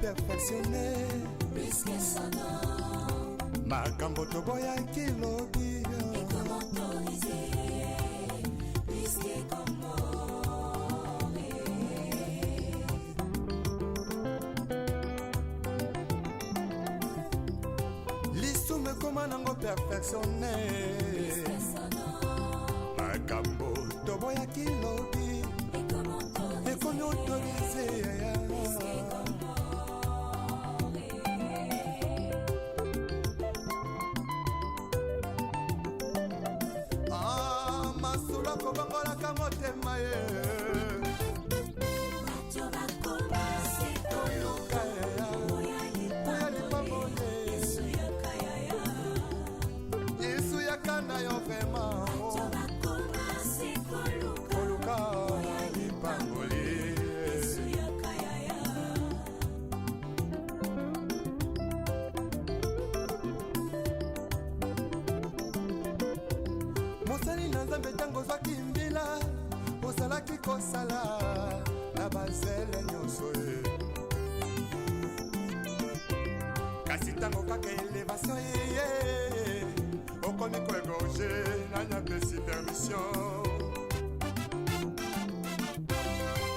Perfectionné, risque sonore, makambo toboya kilobi, et comment autoriser, risque comment, l'issume comment nango perfectionné, risque sonore, makambo toboya kilobi, et comment autoriser, Mosali na nzambe tango zwaki mbila osalaki kosala na bazele nyonso kasi tango kaka elevation ye okomi koegorge nanya pesi permission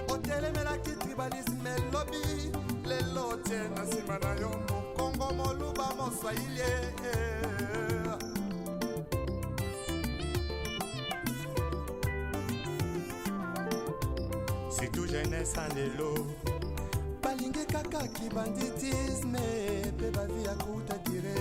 otelemelaki tribalisme elobi lelo tie na nsima na yo mokongo moluba moswahili c'est tout jeunesse en élo balinge kaka ki banditisme pe bavi ya kuta dire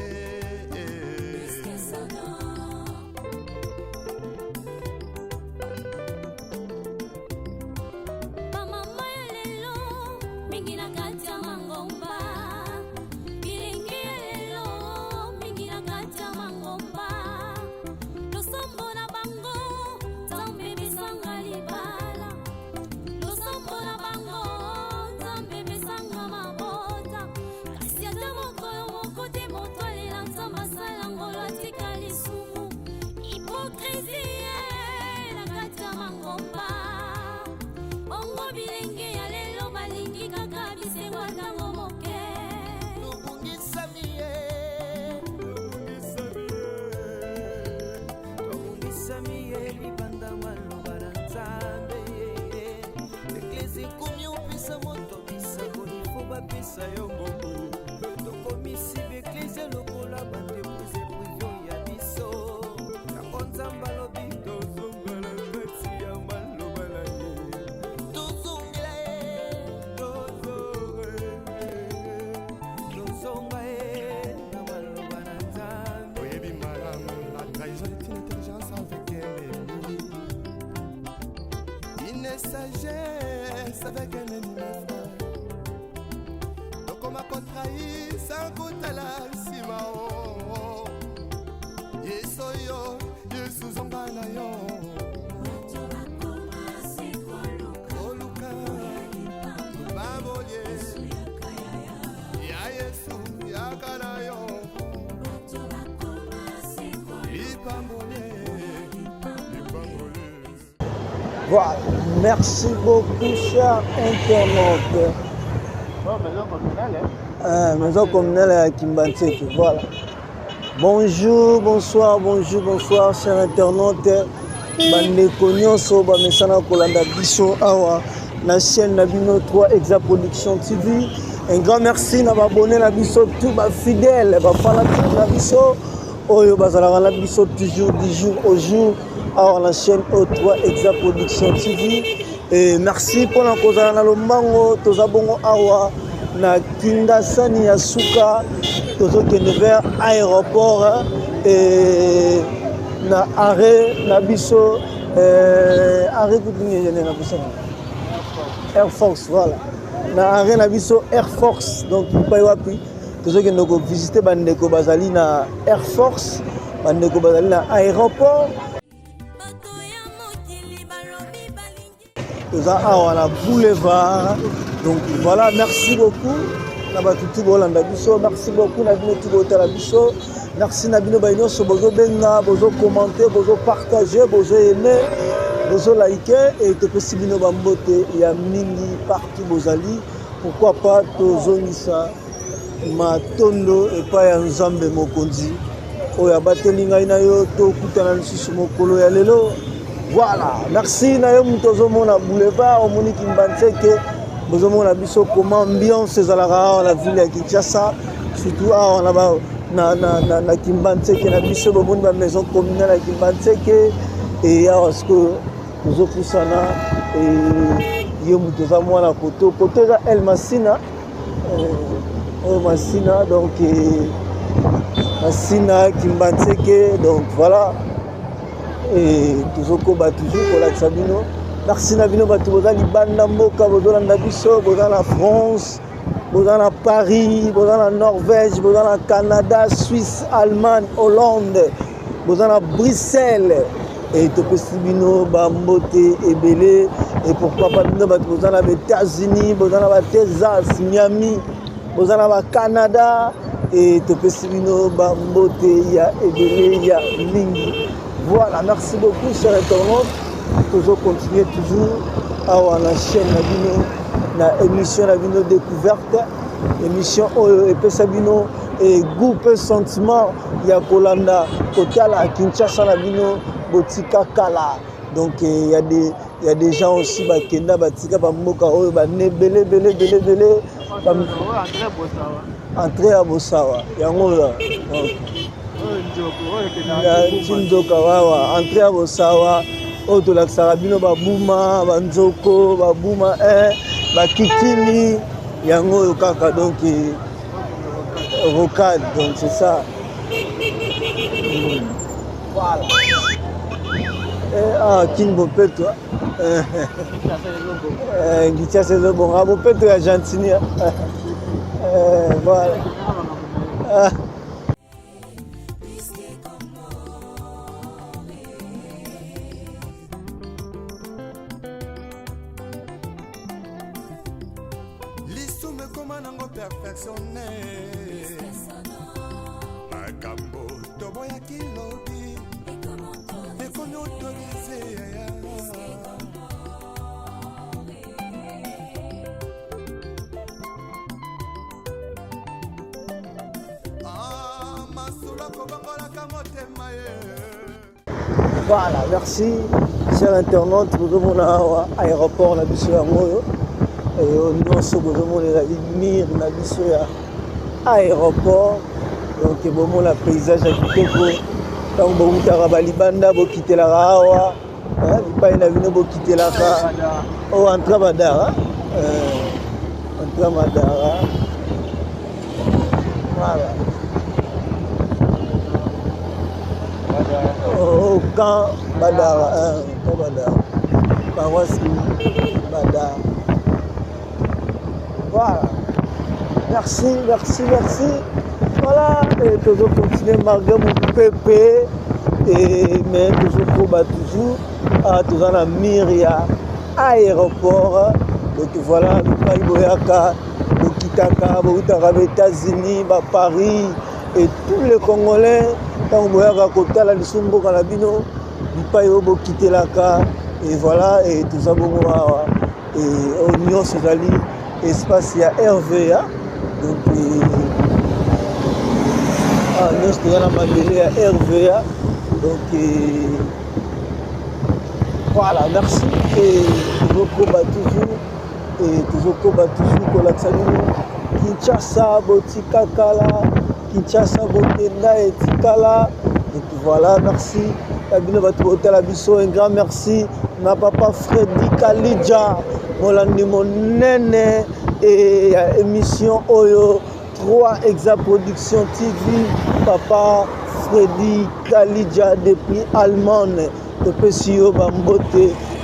sagesse avec un ennemi frère. Donc on m'a contrahi sans goûter la simao. Yesoyo, Yesu zongana yo. Oluka, baboye. Ya Yesu, ya kanayo. Ipambole. Voilà, merci beaucoup, cher internaute. Maison communale à Kimbantseke, voilà. Bonjour, bonsoir, chers internautes. Bandeko nyonso ba mesana kolanda biso awa na chaîne Nabino 3 Exa Production TV. Un grand merci na abonné na biso tout ba fidèle ba fanatique na biso oyo bazala na biso toujours du jour au jour. Alors la chaîne O3 Exa Production TV et merci pour la cause na lombango tozabongo awa na Kindasani ya Suka tozokende vers aéroport et na arrêt na biso arrêt kutinga na biso Air Force, voilà na arrêt na biso Air Force donc pas wapi tozokende ko visiter bandeko bazali na Air Force bandeko bazali na aéroport toza awa na boulevard. Donc voilà, merci beaucoup na batutu bolanda biso, merci beaucoup na bino tibotala biso, merci na bino ba nyonso bozo benga bozo commenter bozo partager bozo aimer bozo liker et topesi bino bambote ya mingi partout bozali. Pourquoi pas tozongisa matondo epai ya nzambe mokonzi oyo abateli ngai na yo tokutana lisusu mokolo ya lelo. Voilà, merci na yo moto ozomona boulevard omoni Kimbantseke bozomona biso comment ambiance ezalaka awa na ville ya Kinshasa, surtout awa na Kimbantseke na biso bomoni ba maison communale ya Kimbantseke et awa siko tozopusana ye moto oza mwana koto eza El Masina Masina, donc Masina Kimbantseke, donc voilà. Et toujours kolakisa bino merci na bino bato boza libanda mboka bozolanda biso boza na France boza na Paris boza na Norvège boza na Canada Suisse Allemagne Hollande boza na Bruxelles et topesi bino bambote ebele et pourquoi pas bino bato boza na États-Unis boza na Texas Miami boza na Canada et topesi bino bambote ya ebele ya mingi. Voilà, merci beaucoup, chers internautes. Toujours continuer toujours à la chaîne la émission la vidéo découverte, émission et puis Sabino et groupe sentiment ya Kolanda Kotala Kinshasa la vidéo Botika Kala. Donc il y a des gens aussi Bakenda Batika Bamoka oh ba ne belé entrée à Bossawa. Yango là. Njoka wawa entrée à Bossawa oto la Sarabino babuma banzoko babuma bakikini yango kaka donc rocade donc c'est ça. Voilà. King Bopeto Gitia c'est le bon Bopeto Argentine. Voilà. Voilà, merci, chers internautes, vous avez un aéroport, la biso ya moyo, et nous avons la lumière, la biso ya aéroport, donc bon la paysage à Kitoko, quand vous avez balibanda, vous quittez la rawa, vous pas une avenue, vous quittez la rawa, oh entre Madara, voilà. Au camp Badara, paroisse Badara. Voilà. Merci. Voilà, et toujours continuer malgré mon pépé, mais toujours toujours à Myria aéroport. Donc voilà, le pays Boyaka, le Kitaka, les États-Unis, Paris et tous les Congolais. Quand vous voyez à côté la Lissumbo Kalabino, du pays où vous quittez la car, et voilà, et tout ça, et Union Sozali, espace, il y a RVA, donc, nous sommes dans la RVA, donc, voilà, merci, et toujours combat toujours, Kolaksalino, Kinshasa, Botika Kala, Kinshasa, Bokenda et Tikala. Donc voilà, merci. Un grand merci. Ma papa Freddy Kalidja, mon nene et émission Oyo 3 Exa Production TV. Papa Freddy Kalidja depuis Allemagne. De Pessio Bambote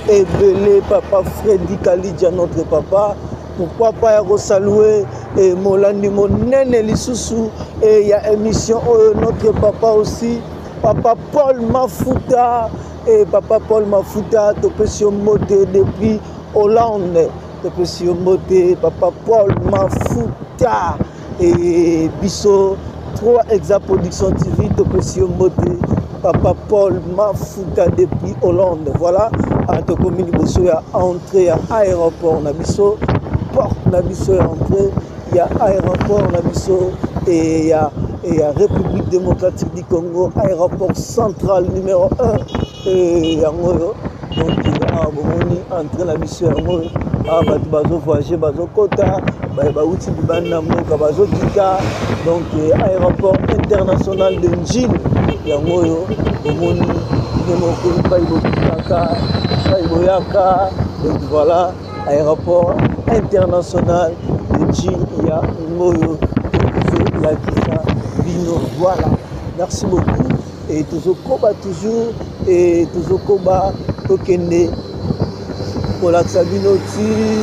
et Belé, papa Freddy Kalidja, notre papa. Pourquoi pas saluer et Molandi mon nene Lissousou et il y a émission notre papa aussi Papa Paul Mafuta. Et Papa Paul Mafuta, topesi moté depuis Hollande. Topesi moté, Papa Paul Mafuta. Et Bisso, 3 Exa Production TV, topesi moté, Papa Paul Mafuta depuis Hollande. Voilà, à Tokomi Bisso, il y a entrée à aéroport, Nabisso, porte Nabisso est entrée, il y a aéroport, Nabisso, et il y a République démocratique du Congo, aéroport central numéro 1. Et Yangoyo, donc il y a entrée Nabisso, Yangoyo, bazo voyager, bazo kota, bauti bibanda moka, bazo kita, donc aéroport international de Njil, Yangoyo, omoni, nemokoli Paiboyaka, donc voilà, aéroport international de Njil, Yangoyo, la Kisa, Bino, voilà, merci beaucoup, et toujours Koba toujours, et toujours Koba, Tokende, pour la Sabinoti,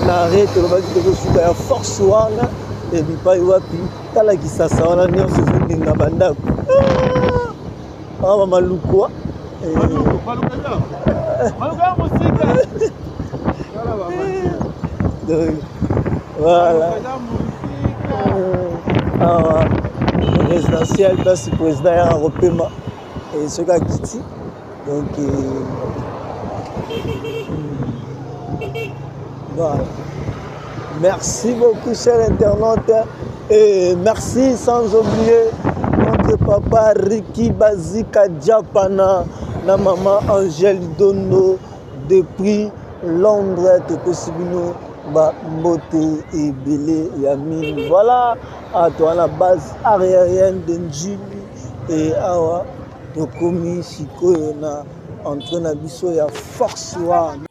l'arrêt, le bac de Suka, la force wana, et puis pas wapi, Kala Kisa, wana, Néo, c'est une Nabanda. Ah, maman Loukwa. Voilà. Résidentiel, parce que le président est en repaiement. Et ce gars Kitty. Donc, voilà. Merci beaucoup, chers internautes. Et merci sans oublier notre papa Ricky Bazika Diapana, la maman Angèle Dono depuis Londres, Tokosibino, Mbote et Belé Yamine. Voilà, à toi la base aérienne de Njili et Awa, Tokomi Siko, na entre Nabiso et Force One.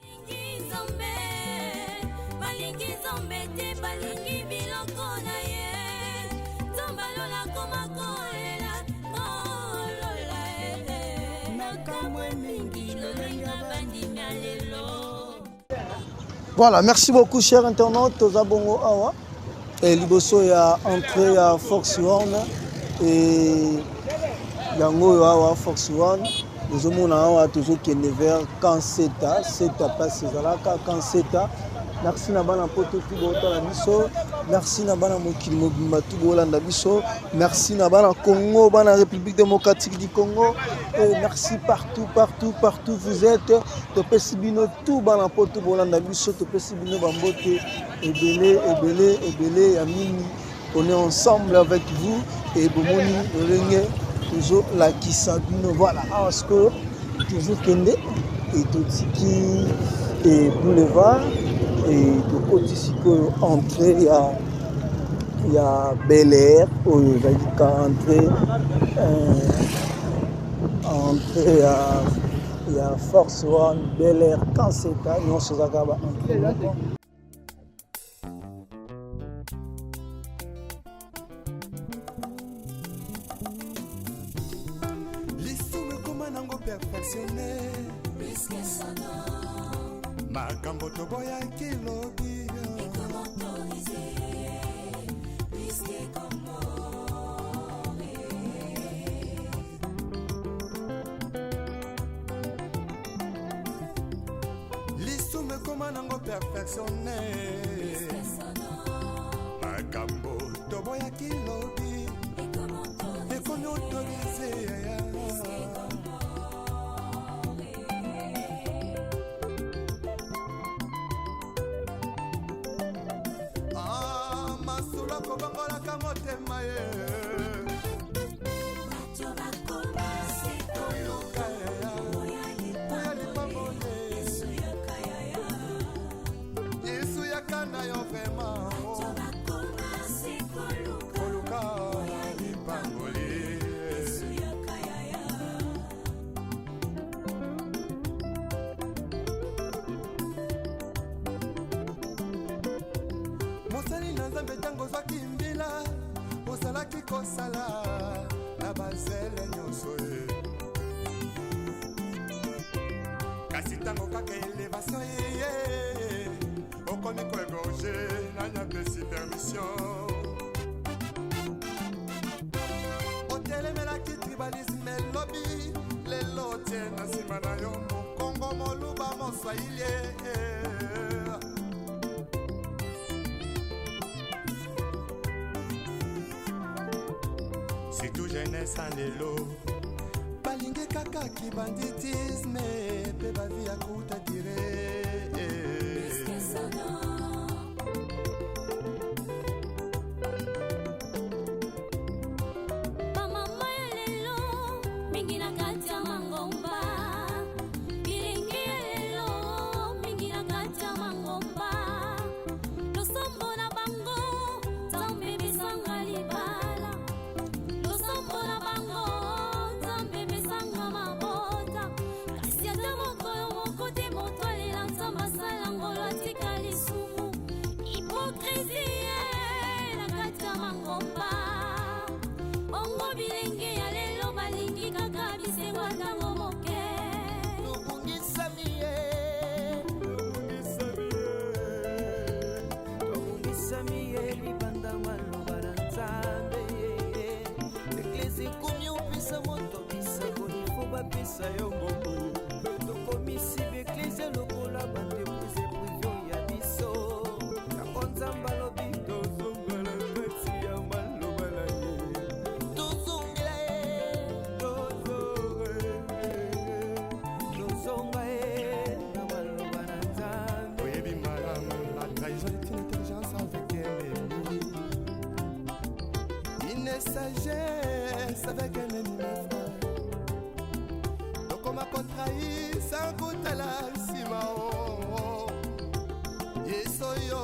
Voilà, merci beaucoup, chers internautes. Tozabongo Awa. Et Liboso y a entré à Force One. Et Yango Awa Force One. Nous avons toujours qui est vers Kanseta. Seta passe Zalaka, Kanseta. Merci Nabana Poto Tubota la Biso. Merci Nabana Mokili Mobimba Tubolanda Biso. Merci Nabana Congo, Bana République démocratique du Congo. Et merci partout vous êtes. Topesibino tout Bana Poto Bolanda Biso. Topesibino Bambote. Ebele, Yamini. On est ensemble avec vous. Et Bomoni, Renge, toujours la Kisabino. Voilà, Asko, toujours Kende. Et Totiki et Boulevard. Et de côté ici entrée, il y a Bel Air, il va dire qu'entrée, il y a Force One, Bel Air, quand c'est là, non, c'est ça va entrer. Makambo toboya kilobi Lisu me koma nango perfectionné Makambo toboya kilobi Ekomi autorisé Kobangolaka motema ye Yesu yakana yo vema Koluka lipangoli Mosali na Nzambe tango zwaki mbila ozalaki kosala na bazele nyonso ye kasi ntango kaka elevation ye okomi koegorge nani apesi permission otelemelaki triba tribalisme lobby lelo tie na nsima na yo mokongo moluba moswahili surtout jeunesse en lelo balingi kaka kibanditisme pe bavi ya kuta dire sagesse avec un ennemi frère. Donc on m'a contrahi sans goûter la simao. Yesoyo,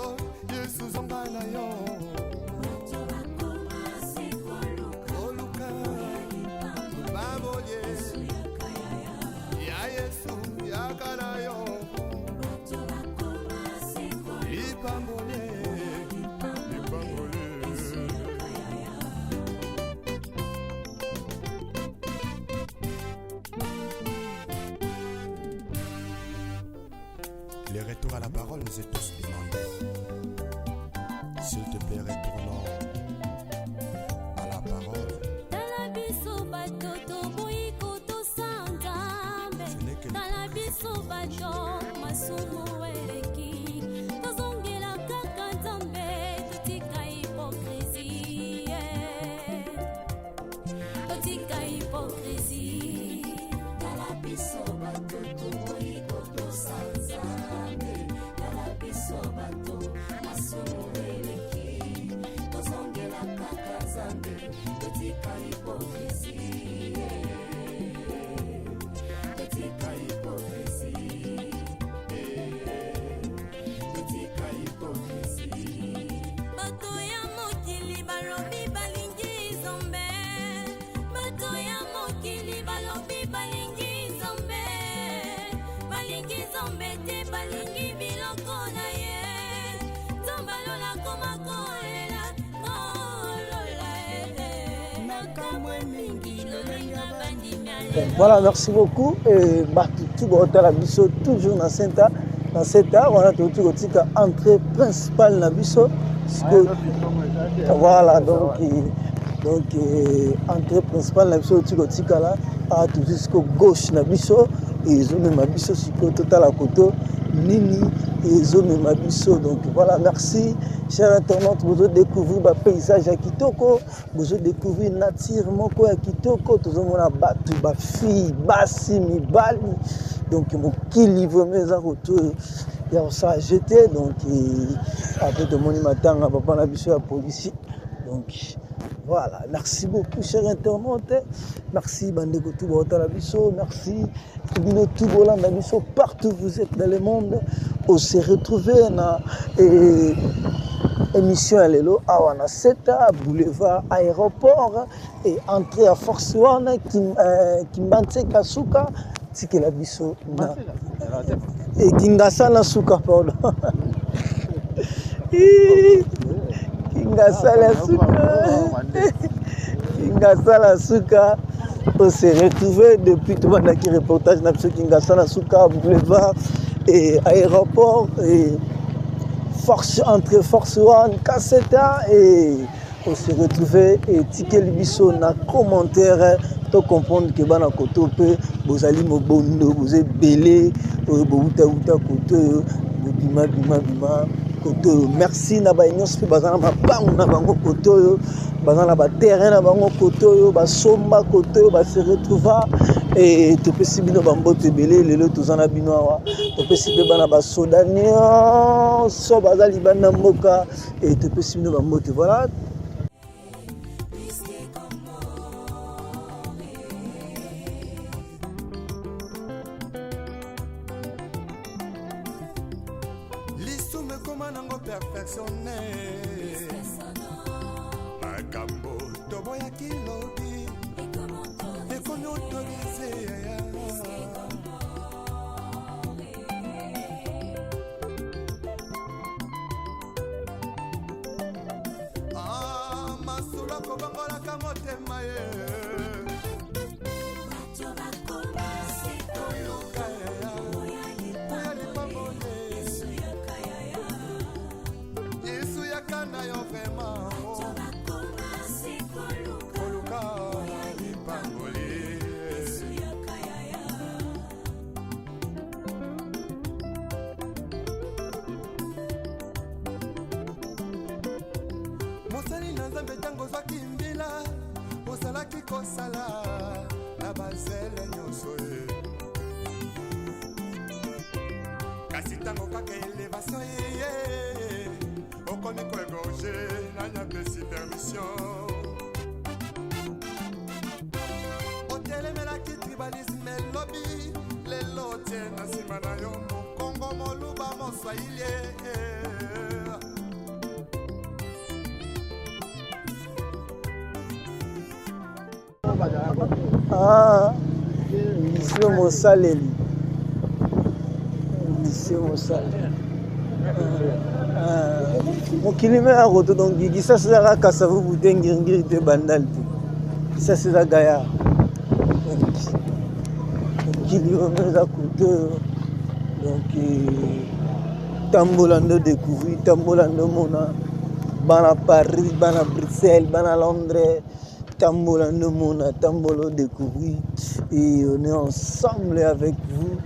Yesu zambana yo. Oluka, baboye. Ya Yesu, ya kanayo. Ipambole. Le retour à la parole nous est tous demandé. S'il te plaît, retournons à la parole. Voilà, merci beaucoup. Et tout le biso toujours dans cette art, on a tout entrée principale dans biso. Voilà, donc entrée principale dans biso tout là, à tout jusqu'au gauche dans biso et ils ont même biso sur total à côté nini et ils ont même biso. Donc voilà, merci. Chers internautes, vous avez découvert le paysage à Kitoko, vous avez découvert la nature à Kitoko, tout le monde a battu, ma fille, Bassi, Mibali. Donc, mon livre mes retour, il y a ça à jeter. Donc, après tout le monde m'attend, on va pas la mission à la police. Donc, voilà, merci beaucoup, chers internautes. Merci, Bandeko Touba Bisso. Merci, Tribunal Toubola Bisso. Partout où vous êtes dans le monde, on s'est retrouvés dans l'émission Alelo, à 7 boulevard aéroport et entrée à Force One, Kimbanse Kasuka, Tikela Bisso. Et Kingasana Suka, pardon. Kingasala Suka, on s'est retrouvés depuis tout le monde qui reportage dans ce Kingasala Suka, boulevard et aéroport et entre Force One, Cassetta et on s'est retrouvés et Ticket Libiso dans commentaire to comprendre que bana koto pe bozali mobondo boze belé bouta koto bima koto merci na ba nyos pe bazana mapango na bango koto bazana ba terrain na bango koto ba somba koto ba se retrouva et to pe sibino bambote belé lelo tozana bino awa to pe sibe bana ba sodanio so bazali bana mboka et to pe sibino bambote voilà. Perfectionné makambo toboya kilobi ekomi autorisé masula kobangolaka motema ye mosali na nzambe ntango ozwaki mbila ozalaki kosala na bazele nyonso ye kasi ntango kaka elevation yeye okomi koegorge nanyapesi permission otelemelaki tribalisme elobi lelo tie na nsima na yo mokongo moluba moswahili lycée Mosaleli lycée Mosaleli mokili me ya koto donc gisa sezaka kasavu bute ngiri te bandali te gisa seza gaya mokili oyo eza koto donc tambola ndo découvrir tambola ndo mona bana Paris bana Bruxelles bana Londres tambola ndo mona tambolo découvrir et on est ensemble avec vous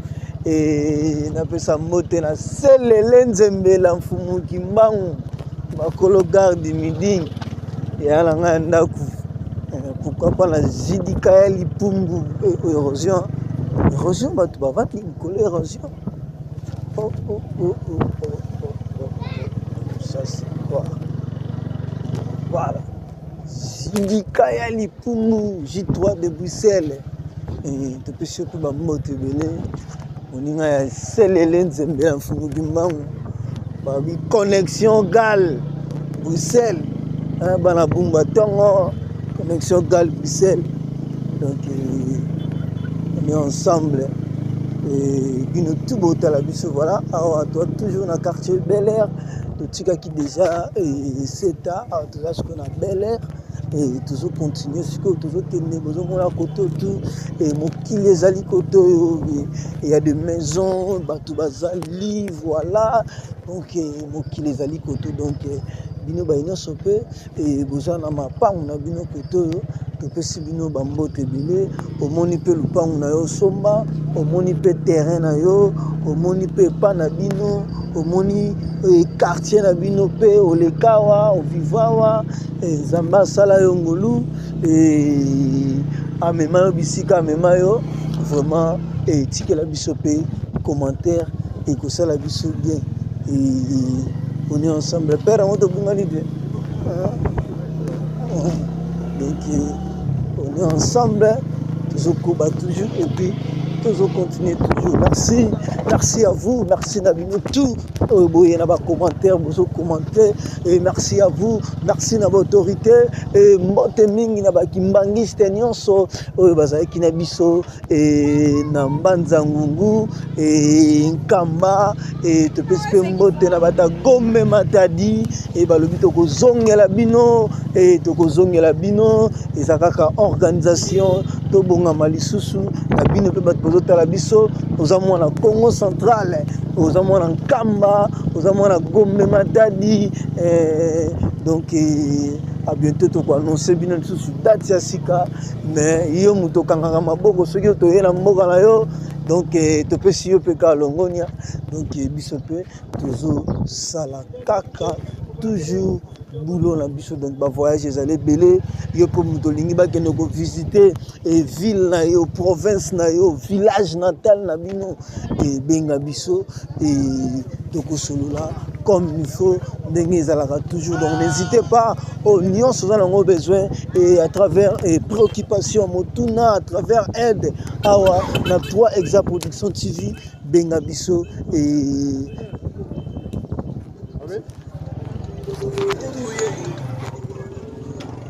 et napesa mbote na selele nzembe la mfumu kimbangu makolo garde midi ya nga ndaku pourquoi pas la jidika ya lipumbu érosion bato bavandi likolo érosion ça c'est quoi voilà jidika ya lipumbu J3 de Bruxelles et topesi pe bambote ebele moninga ya selele nzembe ya mfumu kimbangu babi connexion gal Bruxelles bana bumba ntongo connexion gal Bruxelles donc on est ensemble et bino tout botala biso voilà awa toi toujours na quartier Bel Air totikaki déjà seta awa toza sikoyo na Bel Air et toujours continuer sikoyo tozokende bozomona koto tout et mokili ezali koto oyo il y a des maisons bato bazali voilà donc mokili ezali koto donc bino bainyoso mpe boza na mapangu na bino koto oyo topesi bino bambote ebele omoni mpe lupangu na yo somba omoni mpe terrain na yo omoni mpe epa na bino omoni quartier na bino mpe olekawa ovivawa nzambe asala yo ngolu amema yo bisika amema yo vraiment etikela biso mpe commentaire ekosala biso bien on est ensemble père on tobungani te donc on est ensemble tozokoba toujours et puis continuer toujours merci à vous merci Nabino tout boye na ba commentaire bozo commenter et merci à vous merci na ba autorité et mbote mingi na ba kimbangiste nyonso oyo bazaki na biso et na mbanza ngungu et nkamba et te pespe mbote na bata gombe matadi et balobi to kozongela bino et to kozongela bino et ça kaka organisation to bonga malisusu na bino pe bato bozotala biso oza mwana Congo central oza mwana nkamba oza mwana gombe matadi donc à bientôt to quoi annoncer bino sous date ya sika mais yo muto kanganga maboko soki to yela mboka na yo donc to pe si yo pe ka longonia donc biso pe toujours sala kaka toujours boulot na biso donc ba voyage ezali belé yo po muto lingi ba kende ko visiter et ville na yo province na yo village natal na bino et benga biso et toko solola comme il faut ndenge ezalaka toujours donc n'hésitez pas aux nuances vous en avez besoin et à travers et préoccupations motuna à travers aide awa na 3 Exa Production TV benga biso et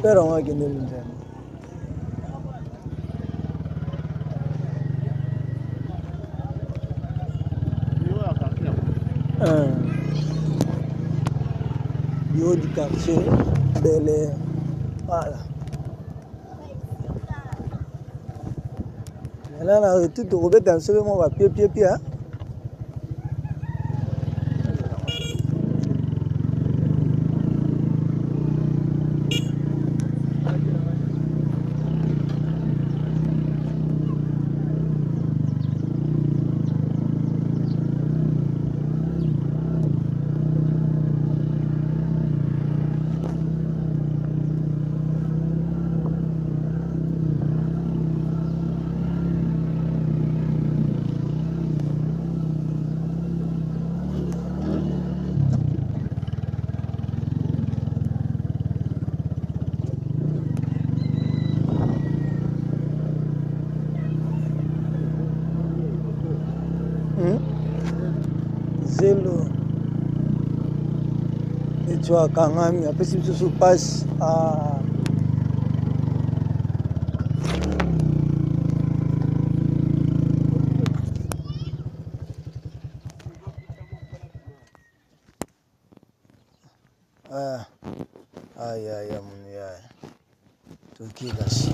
Père on va gagner le bio du quartier Bel Air. Voilà. Là, on a tout trouvé dans ce moment, on va pied. Hein? Zelo et tu vois quand même après si tu se passe à aïe mon aïe tout qui gâche.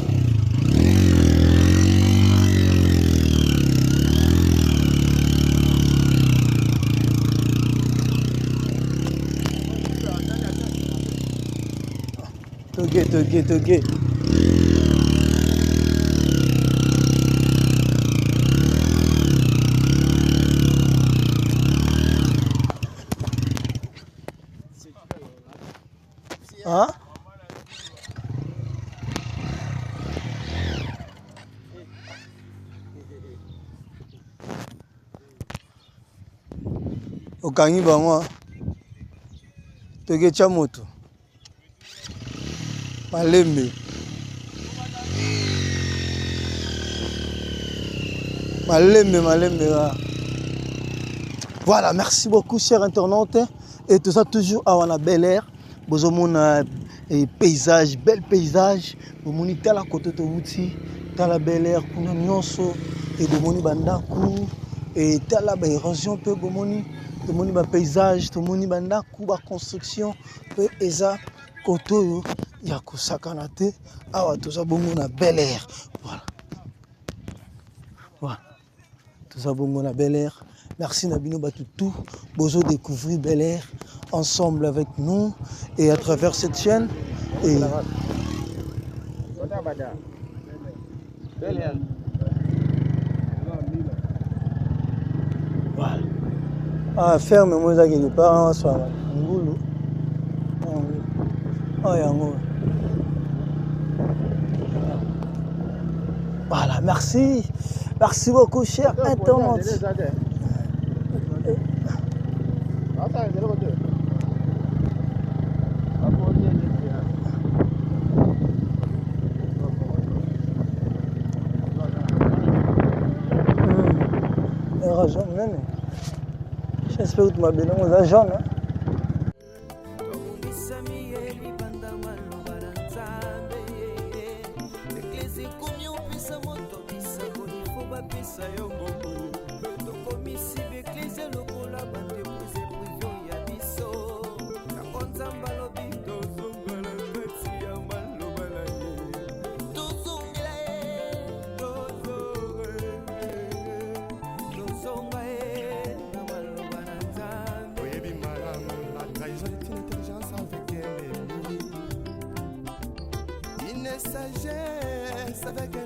Togué. Hein? Okangi bango. Togué chamoto. Malembe. Voilà, merci beaucoup chers internautes et tout ça toujours à la Bel Air. Vous avez un paysage, bel paysage. Vous avez la côté de Wouti, la Bel Air, vous avez et vous avez bandaku et la érosion peu vous avez paysage, vous avez bandaku, la construction peu eza koto ya kosakana te awa toza bongo na Bel Air. Voilà. Toza bongo na Bel Air. Merci Nabino Batoutou. Bozo découvrir Bel Air ensemble avec nous et à travers cette chaîne. Et voilà. Ah, ferme moi ça quelque part en soir. Ngulu. Oh yango. Voilà, merci. Merci beaucoup, chers internautes. J'espère que tu m'as bien dans jaune.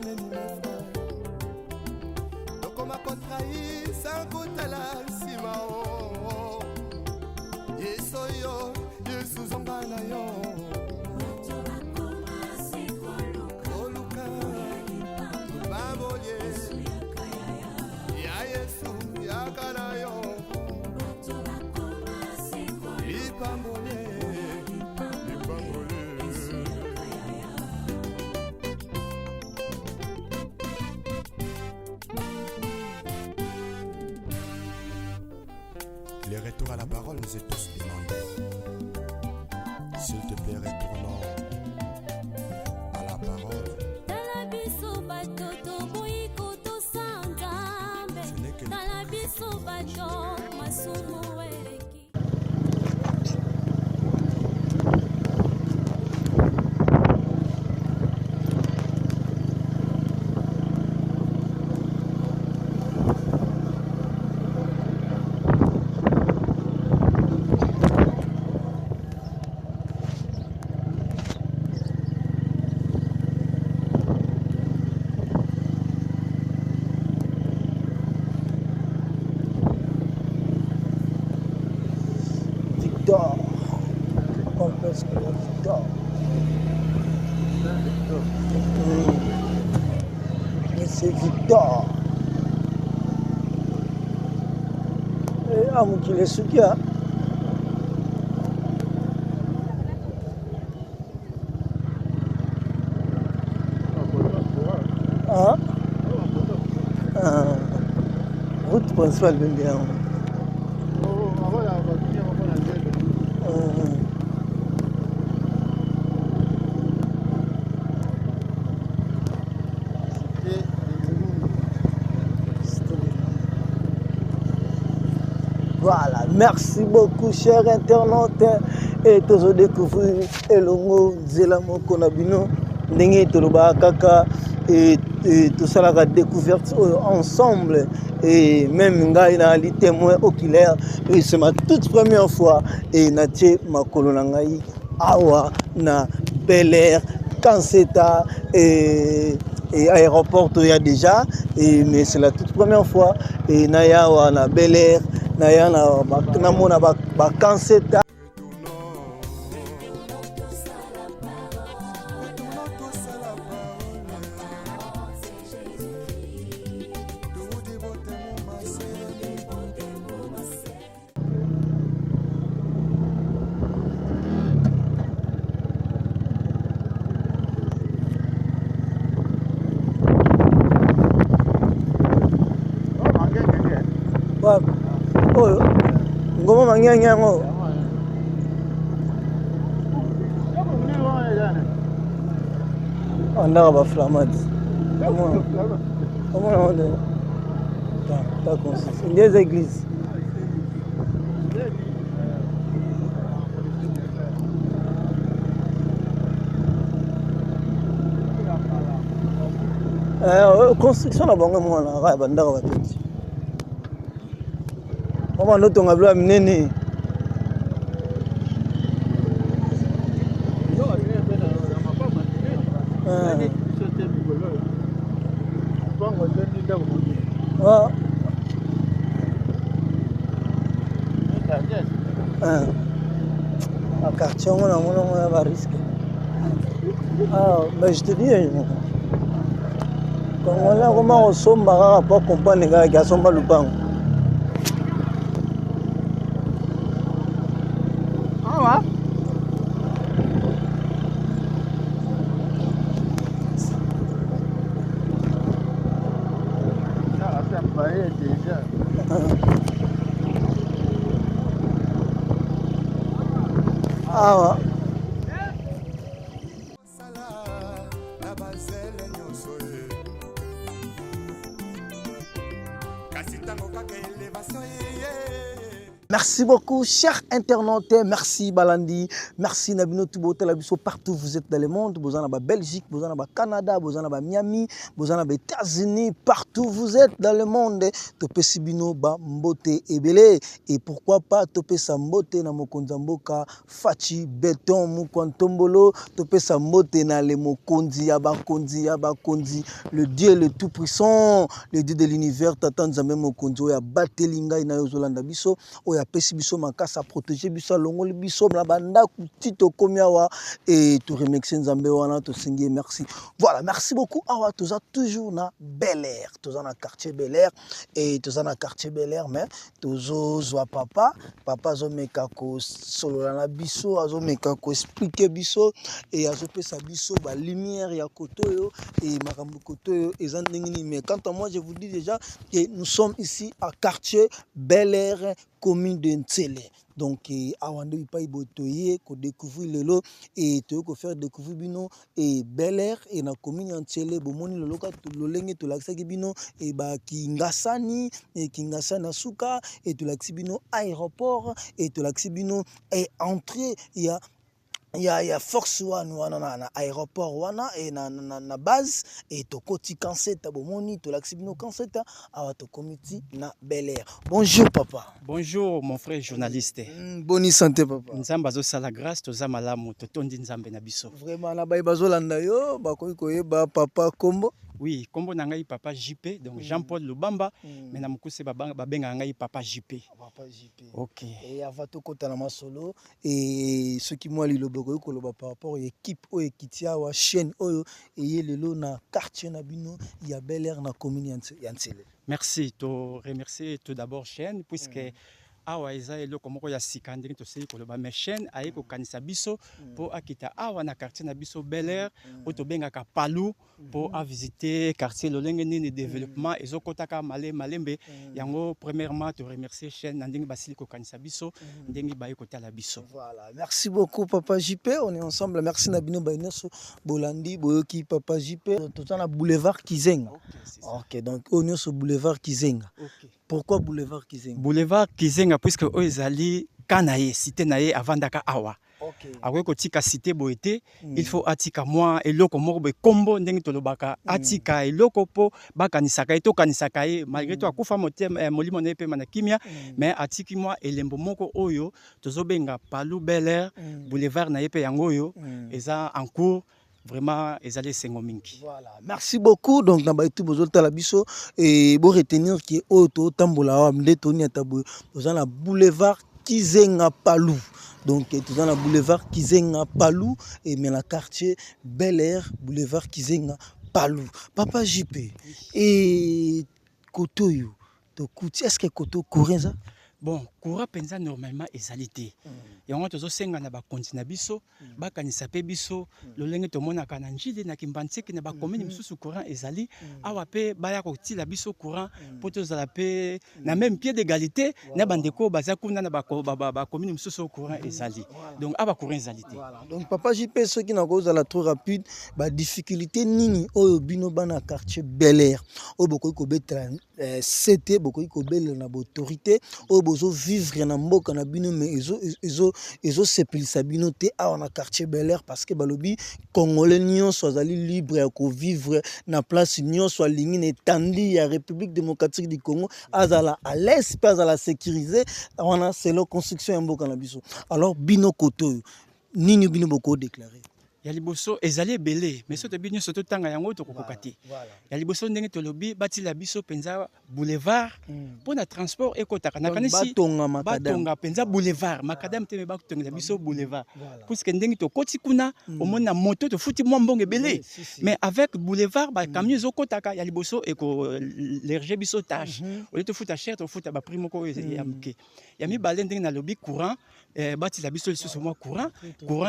nini mefa tokoma kotrahisa kotala nsima o yesu yo yesu zonga na yo oluka baboye ya yesu yakana yo lipambole Le retour à la parole nous est tous demandé. S'il te plaît, retournons à la parole. Ce n'est que Victor. Complexe que la Victor. Mais c'est Victor. Et à mon qui les soutient. Hein? Route principale de bien. Voilà, merci beaucoup chers internautes et tous découvrir Elongo Zelamo Konabino ndenge toloba kaka et tout ça la découverte ensemble et même ngai na li témoin oculaire et c'est ma toute première fois et natie makolo na ngai awa na Bel Air Kanseta et aéroport il y a déjà et mais c'est la toute première fois et naya wa na Bel Air naya na mona ba Kanseta. Oh, ngoma mangenya ngo. Anda ba flamad. Comment on est? Pas conscience. Une des églises. Construction na bango mwana ka bandaka ba petit. Comment nous t'on a vu amener un quartier on a risque. Ah mais je te dis quand on a comment on sombre pas comprendre les gars qui sont pas le banc. Ah kasi tango kaka elevation Merci beaucoup, chers internautes. Merci Balandi. Merci Nabino Toubote Labiso. Partout où vous êtes dans le monde. Vous en avez Belgique, vous en avez Canada, vous en avez Miami, vous en avez États-Unis. Partout où vous êtes dans le monde. Topé Sibino ba mbote ebele. Et pourquoi pas Topé Sambote na Mokonzamboka Fachi Beton Mukwantombolo. Topé Sambote na le Mokonzi Abakonzi. Le Dieu le Tout-Puissant, le Dieu de l'univers. Tatan Zame Mokonzo ya Batelinga ina Yozolanda Biso. Ya pesi biso makasa protéger biso longoli biso na banda kutito komiawa et tout remercier Nzambe wana to singi merci. Voilà, merci beaucoup. Awa toza toujours na Bel Air, toza na quartier Bel Air et toza na quartier Bel Air mais tozo zwa papa zo meka ko solo na biso azo meka ko expliquer biso et azo pesa biso ba lumière ya kotoyo et makambo kotoyo ezandengini mais quand moi je vous dis déjà que nous sommes ici à quartier Bel Air commune de Ntsele. Donc awande ipai botoye ko découvrir lelo et to ko faire découvrir bino et Bel Air et na commune Ntsele bomoni lelo ka to lolenge to laksaki bino et ba kingasani et kingasana suka et to laksi bino aéroport et to laksi bino et entrée il y a force wana na aéroport wana et na base et to koti kanseta bomoni to laksibino kanseta awa to komiti na Bel Air. Bonjour papa. Bonjour mon frère journaliste. Bonne santé papa. Nzamba zo sala grâce to za malamu to tondi nzambe na biso. Vraiment na bai bazolanda yo bakoyi koyeba papa kombo. Oui, kombo na ngai papa JP donc Jean-Paul Lubamba mais na mukuse babenga ngai papa JP. Papa JP. OK. Et avato kota na masolo et ce qui moi li loboko ko loba par rapport à équipe o ekitia wa chaîne oyo et lelo na quartier na bino ya Bel Air na commune ya Ntsele. Merci to remercier tout d'abord chaîne puisque awa eza eloko moko ya sika ndenge toseli koloba mais chaîne aye kokanisa biso po akita awa na quartier na biso Bel Air o tobengaka Palu po a visiter quartier lolenge nini développement ezokotaka malembe yango premièrement te remercier chaîne ndenge basili kokanisa biso ndenge baye kotala biso. Voilà, merci beaucoup papa JP, on est ensemble. Merci Nabino Bainoso Bolandi Boyoki papa JP tout en boulevard Kizenga. OK, donc on est sur boulevard Kizenga. OK. Pourquoi boulevard Kizenga? Boulevard Kizenga puisque ezali kanaye cité naye avandaka awa. OK. Awe kotika cité boete il faut atika moi eloko moko be kombo ndenge tolobaka atika eloko po bakanisaka eto kanisaka e malgré tout akufa motema molimo na epe manakimia mais atiki moi elembo moko oyo tozobenga Palu Bel Air boulevard na epe yango oyo eza en cours. Vraiment, ezali sengo mingi. Voilà. Merci beaucoup. Donc, na baitu bozolta la biso et bo retenir que auto tambola wa mde toni atabu dans la boulevard Kizenga Palu. Donc, tout dans la boulevard Kizenga Palu et mais la quartier Bel Air boulevard Kizenga Palu. Papa JP et Kotoyo. To kuti est-ce que Koto courir ça? Bon, courant penza normalement ezalité. Et on tozo senga na ba continue biso, ba kanisa pe biso, lolenge to mona kana njili na kimbantseki na ba commune misusu courant ezali, awa pe ba ya ko tila biso courant poto zala pe na même pied d'égalité na bandeko baza kuna na ba commune misusu courant ezali. Donc aba courant ezalité. Voilà. Donc papa JP ceux qui na cause la trop rapide, ba difficulté nini oyo bino bana quartier Bel Air. O bokoy ko betra CT bokoy ko bel na autorité o bozo vivre na mboka na bino mais ezo sepelisa bino te awa na quartier Bel Air parce que balobi congolais nyonso azali libre ya ko vivre na place nyonso alingi na etandi ya République démocratique du Congo azala à l'aise pas à la sécuriser wana c'est la construction ya mboka na biso. Alors bino koto nini bino boko déclarer ya liboso ezali belé mais soto bino soto tanga yango to kokokati ya liboso ndenge to lobi bati la biso penza boulevard pour na transport ekotaka na kanisi batonga penza boulevard makadam te ba tonga biso boulevard puisque ndenge to koti kuna omona moto to futi mwa mbonge belé mais avec boulevard ba camion ezokotaka ya liboso eko lerger biso tâche au lieu to futa cher to futa ba primo ko ya mke ya mi balé ndenge na lobi courant bati la biso lisusu mwa courant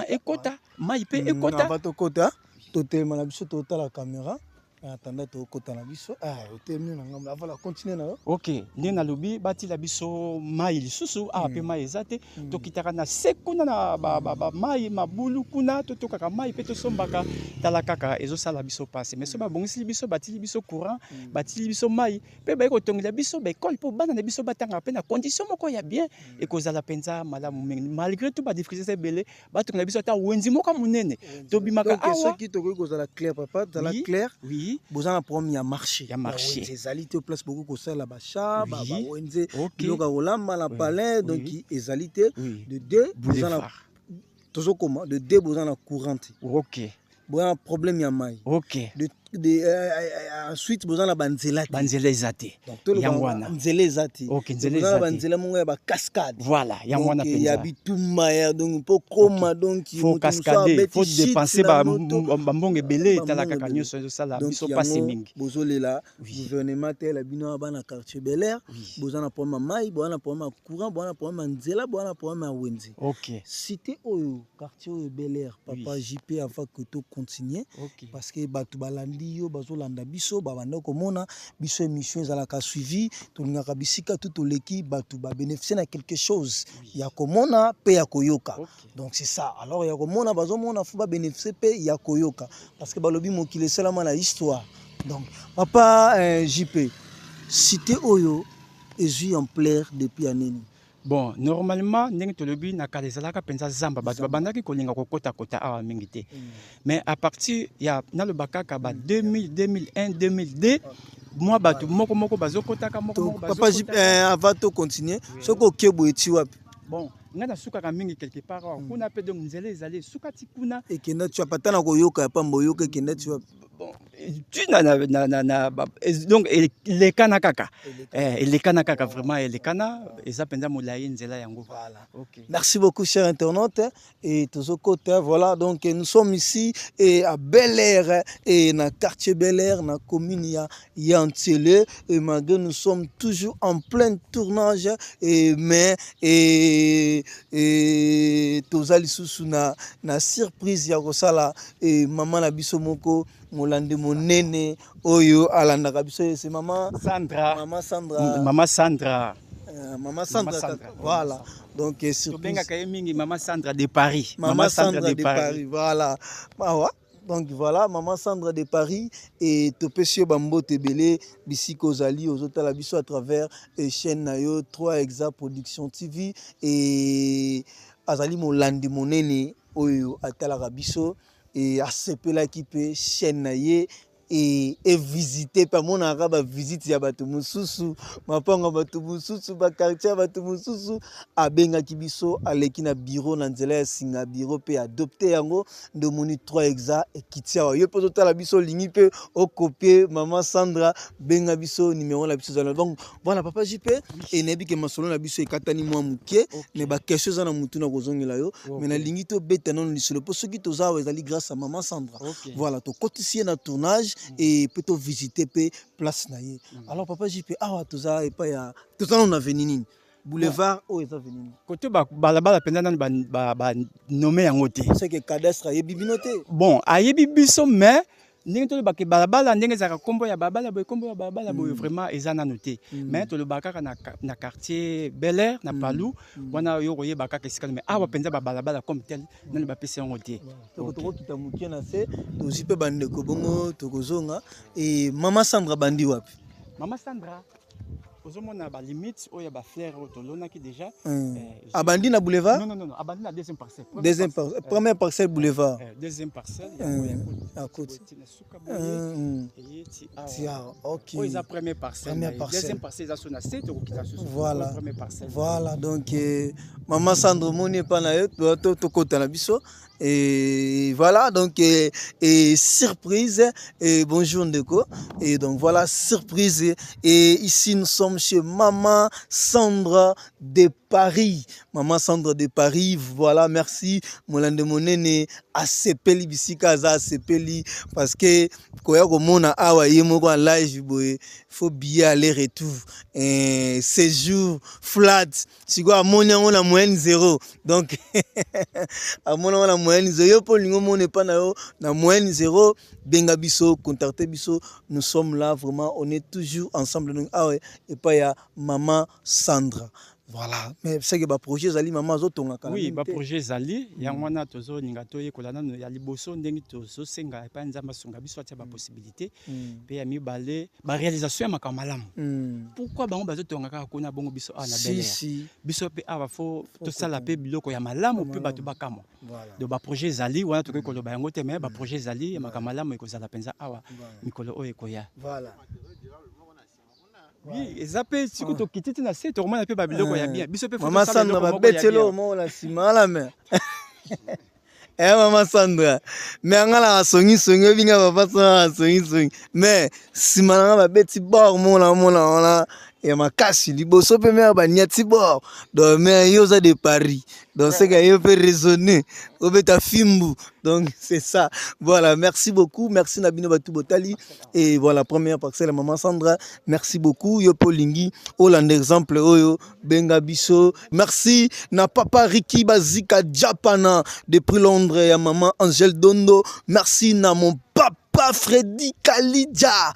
ekota mai pe ekota bato kota totelema na biso tota la caméra attendant to kota na biso otemi na ngamba voilà continuer na OK ndenge na lobi bati la biso mai lisusu pe mai ezate to kitaka na sekuna na ba mai mabulu kuna to tokaka mai pe to sombaka tala kaka ezo sala biso passe mais so ba bongisi biso bati biso courant bati biso mai pe ba ko tongela biso ba école po bana na biso batanga pe na condition moko ya bien et kozala penza malamu malgré tout ba difficulté belé ba tongela biso ta wenzi moko munene to bimaka awa qui to kozala clair papa dans clair oui boza na problème ya marché ezali te place beaucoup kosala bacha ba wenze loka kolamba na palais donc ezali te de deux boza na tozo comment de deux boza na courante OK boza na problème ya mai OK ensuite boza na banzela ezate yangwana nzela ezate OK nzela ezate banzela mongo ya ba cascade voilà yangwana penza ya bitumba ya donc po koma donc faut cascader faut dépenser ba mbongo belé tala kaka nyonso zo sala biso passe mingi bozolela gouvernement tel bino ba na quartier Bel Air boza na problème mai boza na problème courant boza na problème nzela boza na problème wenze OK cité oyo quartier Bel Air papa JP avant que to continuer parce que batu balandi yo bazolanda biso babanda komona biso émission ezalaka suivi tolingaka bisika tout leki batu ba bénéficier na quelque chose ya komona pe ya koyoka donc c'est ça alors ya komona bazomona fu ba bénéficier pe ya koyoka parce que balobi mokile selama na histoire donc papa JP cité oyo ezui en plaire depuis aneni. Bon, normalement, ndenge tolobi na kalezalaka penza zamba bato babandaki kolinga kokota kota awa mingi te. Mais à partir ya na le bakaka ba 2000 2001 2002 moi bato moko bazokotaka moko papa avant to continuer soko kebo eti wapi. Bon, ngana suka ka mingi quelque part kuna pe donc nzele ezali suka ti kuna et que tu apatana koyoka ya pambo yoka que tu bon tu donc les kana kaka les kana kaka vraiment les kana eza penza molayi nzela yango. Voilà. OK. Merci beaucoup chers internautes et tous aux côtés voilà donc nous sommes ici et à Bel Air et dans quartier Bel Air dans commune ya Ntele et malgré nous sommes toujours en plein tournage et mais et tozali susu na surprise ya kosala et maman na biso moko molande monene oyo alanda biso c'est maman Sandra voilà donc surprise mingi maman Sandra de Paris voilà donc voilà maman Sandra de Paris et topesio bambo tebele bisiko zali ozotala biso à travers chaîne nayo 3 Exa Production TV et azali molande monene oyo atala biso et asepela kipe chaîne naye et visiter par mon arabe visite ya bato mususu mapanga bato mususu ba quartier bato mususu abenga kibiso aleki na bureau na nzela ya singa bureau pe adopter yango de moni 3 Exa et kitia yo poto tala biso lingi pe o copier maman Sandra benga biso numéro la biso zala donc voilà papa JP et nebi ke masolo na biso ekatani mwa mukie mais ba question za na mutu na kozongela yo mais na lingi to beta non lisolo po soki to za ezali grâce à maman Sandra voilà to cotiser na tournage et peut-être visiter place naie. Alors papa JP awa toza et pas ya toza on a venu boulevard o eza venu côté balabala penza nan ba nommé yango te c'est que cadastre yebi binoté bon ayebi biso mais ndenge to ba ke balabala ndenge za kombo ya balabala boy kombo ya balabala boy vraiment eza na noté mais to le bakaka na quartier Bel Air na Palou wana yo koye bakaka esika mais awa penza ba balabala comme tel nan ba pese yango te to to kita mukie na se to zipe bande ko bongo to kozonga et maman Sandra bandi wapi maman Sandra ozomona ba limite oya ba fleur otolona ki déjà abandi na boulevard non abandi na deuxième parcelle première parcelle boulevard deuxième parcelle à côté OK oya première parcelle deuxième parcelle za sona 7 okita so voilà première parcelle voilà donc maman Sandro moni pa na yo to kota na biso et voilà donc et surprise et bonjour Ndeko et donc voilà surprise et ici nous sommes mesdames, messieurs, Maman Sandra de Paris. Maman Sandra de Paris, voilà, merci. Molande monene asepeli bisika za asepeli parce que koya komona awa yemo ko live boy, faut billet aller-retour. Séjour flat. Si quoi amona on a moyenne 0. Donc amona on a moyenne 0. Yo pour lingo mon pas na moyenne 0. Benga biso, contactez biso. Nous sommes là vraiment, on est toujours ensemble. Ah ouais, et pas il y a Maman Sandra. Voilà, mais c'est que le projet Zali, maman, oui, le projet Zali, il y a un tozo ningato ye kolana no ya liboso ndengi tozo senga pa nzamba songa biso atia ba possibilité pe ya mi balé ba réalisation ya makamalam. Pourquoi bango bazo tonga ka kona bongo biso ana belle. Biso pe ava fo to sala pe biloko ya malamu pe bato bakamo. Donc ba projet Zali wana to ko lo ba yango te mais ba projet Zali ya makamalam e ko zala penza awa mikolo o e ko ya. Voilà. Oui, et ça peut si tu quittes na c'est vraiment un peu babiloko ya bien. Biso pe Maman Sandra ba betelo mo la sima la mais. Maman Sandra. Mais ngala songi binga papa songi. Mais sima ba beti bor mo la et ma casse liboso pe me ba nyati bor. Donc mais yoza de Paris. Donc c'est que yo peut raisonner. Obeta fimbu. Donc c'est ça. Voilà, merci beaucoup. Merci Nabino Batou Botali. Et voilà, première parcelle Maman Sandra. Merci beaucoup. Yo Polingi. Hollande exemple. Oyo. Benga Biso. Merci. Na papa Ricky Bazika Japana. Depuis Londres. Ya maman Angèle Dondo. Merci na mon papa Freddy Kalidja.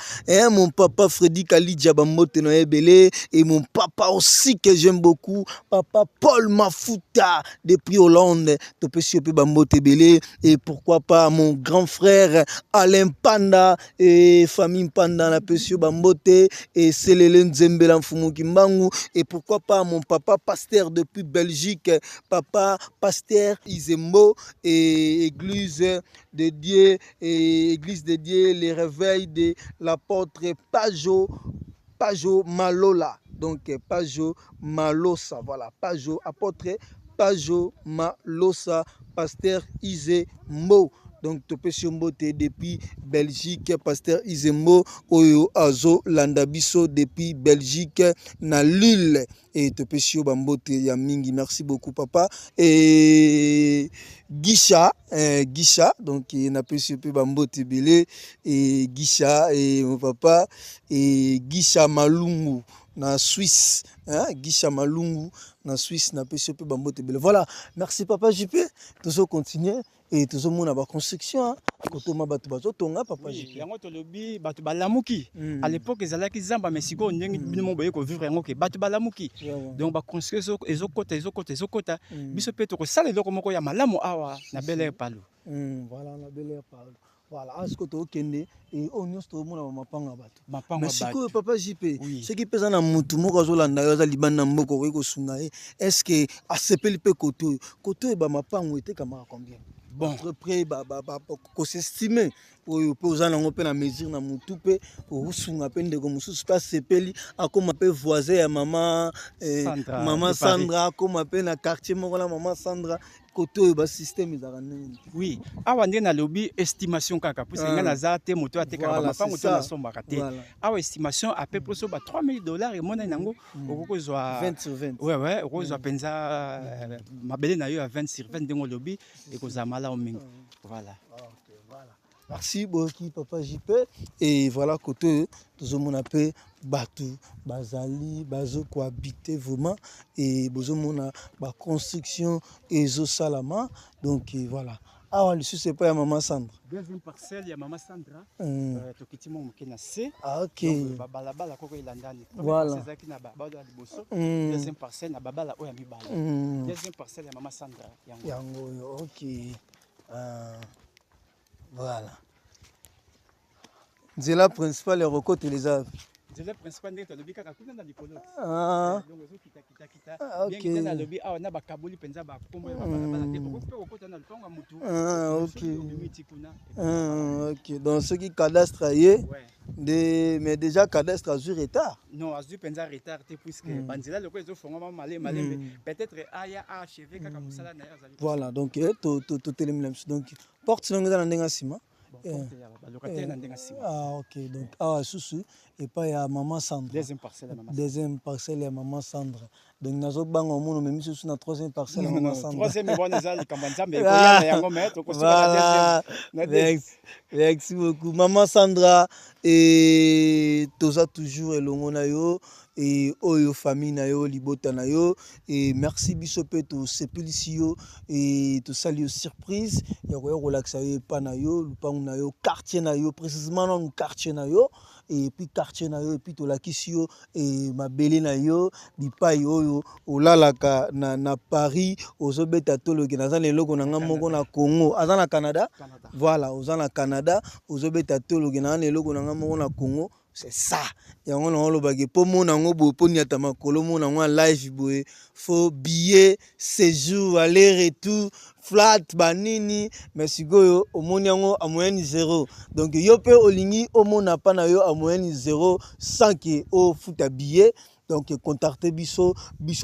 Mon papa Freddy Kalidja Bambote no Ebele. Et mon papa aussi que j'aime beaucoup. Papa Paul Mafuta. Depuis Hollande. Topesi Ope Bambote Ebele. Et pourquoi pas mon grand frère Alain Panda et famille Panda la Pesio Bambote et Selele Nzembela Mfumu Kimbangu. Et pourquoi pas mon papa pasteur depuis Belgique. Papa pasteur Izembo et église de Dieu et église de Dieu, les réveils de l'apôtre Pajo Malola. Donc Pajo Malosa, voilà, Pajo, apôtre Pajo Malosa, pasteur Izembo. Donc Topesiombo depuis Belgique, pasteur Izembo Oyo Azo Landabiso depuis Belgique na Lille. Et Topesio Bambote Yamingi, merci beaucoup papa. Et Guicha, donc il n'a pas su Bambote Belé et Guicha et mon papa et Guicha Malungu na Suisse, Guicha Malungu na Suisse n'a pas su Bambote Belé. Voilà, merci papa JP, toujours continuer. Et tout le monde a la construction. Quand on a tonga papa JP. Yango to lobi batu balamuki. À l'époque ils allaient ki zamba mais siko ndengi bino boye ko vivre yango ke batu balamuki. Donc ba construire ezokota. Biso pe to ko sala eloko moko ya malamu awa na Bel Air Palo. Voilà na Bel Air Palo. Voilà, à ce que tu as kende et on y a tout le monde a mapanga batu. Mais si que papa JP, ce qui pèse na mutu moko zolanda yo za libana mboko ko sunga est-ce que a sepeli pe koto ba mapango était kamara combien? Bon, après, qu'on s'estime pour aux gens qui ont mesure na mutupe pour sunga pende comme sous pas sepeli a comme appel voisin à maman Sandra comme appel na quartier mon la maman Sandra côté ba système ils arrêtent. Oui, awa ndé na lobby estimation kaka pour nga na za te moto ateka ba mapango to na somba raté. Awa estimation à peu près so ba $3000 et mona nango okoko zo 20 sur 20. Ouais, rose penza mabele na yo à 20 sur 20 dengo lobby et ko za mala o mingi. Voilà. Merci beaucoup papa JP et voilà côté tout le monde appelle Batu Bazali bazo cohabiter vraiment et besoin mon ba construction et zo salama donc voilà. Ah on c'est pas maman Sandra. Deuxième parcelle ya maman Sandra to kitimo mukena C. Ah OK. Balabala koko ilandani. Voilà. C'est ça qui na baba ya liboso. Deuxième parcelle na babala oya mibala. Deuxième parcelle ya maman Sandra yango. OK. Voilà. C'est la principale les recotes les aves. C'est la principale de lobby kaka kuna na likolo. Donc zo kita. OK. Bien na lobby awa na ba kaboli penza ba kombo ya bala te ko okota na lutonga mutu. OK. OK. Donc ce qui cadastre aye mais déjà cadastre a du retard. Non, a du penza retard te puisque banzela loko ezo fonga malé peut-être aya achevé kaka kusala na ya zali. Voilà, donc to telemlem donc porte longue dans ndenga sima. Ah, ok. Donc, ah, Soussou. Et pas il y a Maman Sandra. Deuxième parcelle, il y a Maman Sandra. Donc, nous avons bang au monde, mais sur la troisième parcelle, Maman Sandra. Troisième, mais voilà. Merci beaucoup. Maman Sandra, et Toza toujours et Longonayo. Et oyo famille na yo libota na yo et merci bisope to sepelisio et to sali surprise ya ko relaxa yo pa na yo lupangu na yo quartier na yo précisément dans quartier na yo et puis quartier na yo et puis to lakisio et mabele na yo bipai oyo olalaka na Paris ozobeta tolo ke naza leloko na ngamoko na Congo aza na Canada voilà oza na Canada ozobeta tolo ke na leloko na ngamoko na Congo. C'est ça. Il y a un bagage pour mon ango pour niata makolo mon ango live boy. Faut billet séjour aller-retour flat banini merci go au mon ango à moyenne 0. Donc yo pe olingi au mon na pa na yo à moyenne 0 sans que au futa billet. Donc contactez biso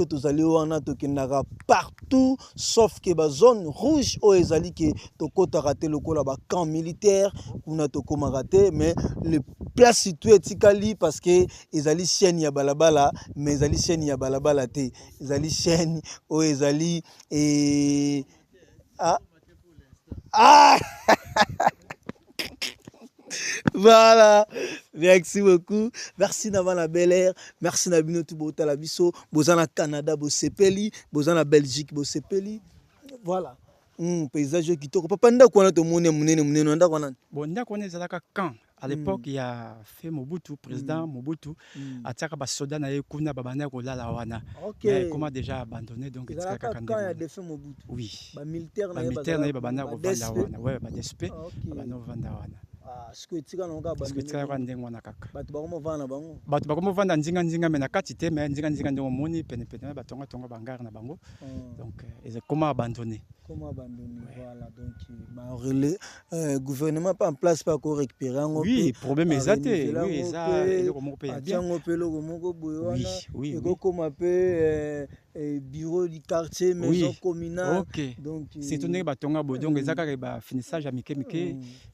tous allez wana to kenaka partout sauf que ba zone rouge o ezali ke to kota raté lokola ba camp militaire kuna to koma raté mais le place situé tikali parce que ezali chaîne ya balabala mais ezali chaîne ya balabala te ezali chaîne o ezali et voilà, merci beaucoup. Merci d'avoir la belle air. Merci Nabino Toubota la biso. Bozana Canada, Bosepeli. Bozana Belgique, Bosepeli. Voilà. Paysage qui toque. Papa, nda quoi na to mone nda quoi na. Bon, nda quoi na zalaka quand. À l'époque, il y a fait Mobutu, président Mobutu. A tsaka ba soda na yekuna babana ko lala wana. Mais comment déjà abandonné donc tsaka quand il y a des faits Mobutu. Oui. Ba militaire na babana ko vanda wana. Ouais, ba DSP. Babana vanda wana. Parce que tika nonga parce que tika kwa ndengo na kaka bato bakomo vana bango bato bakomo vanda nzinga me na kati te mais nzinga ndengo moni pene batonga bangara na bango donc ils comment abandonné voilà donc ma relais gouvernement pas en place pas ko récupérer ngo oui problème exacté oui ça le ko moko pe bien ngo pe le ko moko boyo wana et ko koma pe bureau du quartier maison communale donc c'est tourné batonga bo donc ezaka ba finissage à mike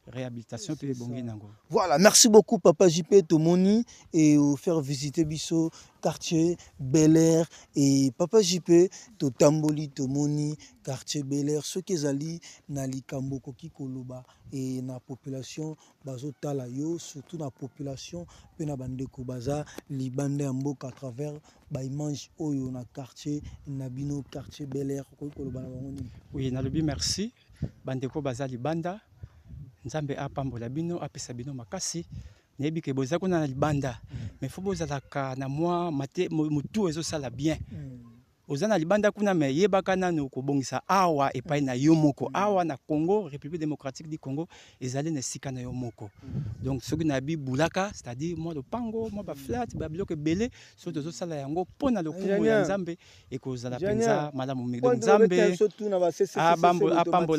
réhabilitation pe bongi nango. Voilà, merci beaucoup Papa JP Tomoni et au faire visiter biso quartier Bel Air et Papa JP to Tamboli Tomoni quartier Bel Air ce que zali na likambo koki koloba et na population bazo tala yo surtout na population pe na bandeko baza libanda mboka à travers ba image oyo na quartier na bino quartier Bel Air koki koloba na bango ni. Oui, na lobi merci bandeko baza libanda Nzambe apambola bino apesa bino makasi nebi ke boza kuna na libanda mais faut bozalaka na moi mate mutu ezo sala bien ozana libanda kuna me yebaka nanu kobongisa awa epai na yo moko awa na Congo République démocratique du Congo ezali na sika na yo moko donc soki na bi bulaka c'est-à-dire moi le pango moi ba flat ba biloko belé so tozo sala yango pona lokumu ya Nzambe ekozala penza malamu mingi donc Nzambe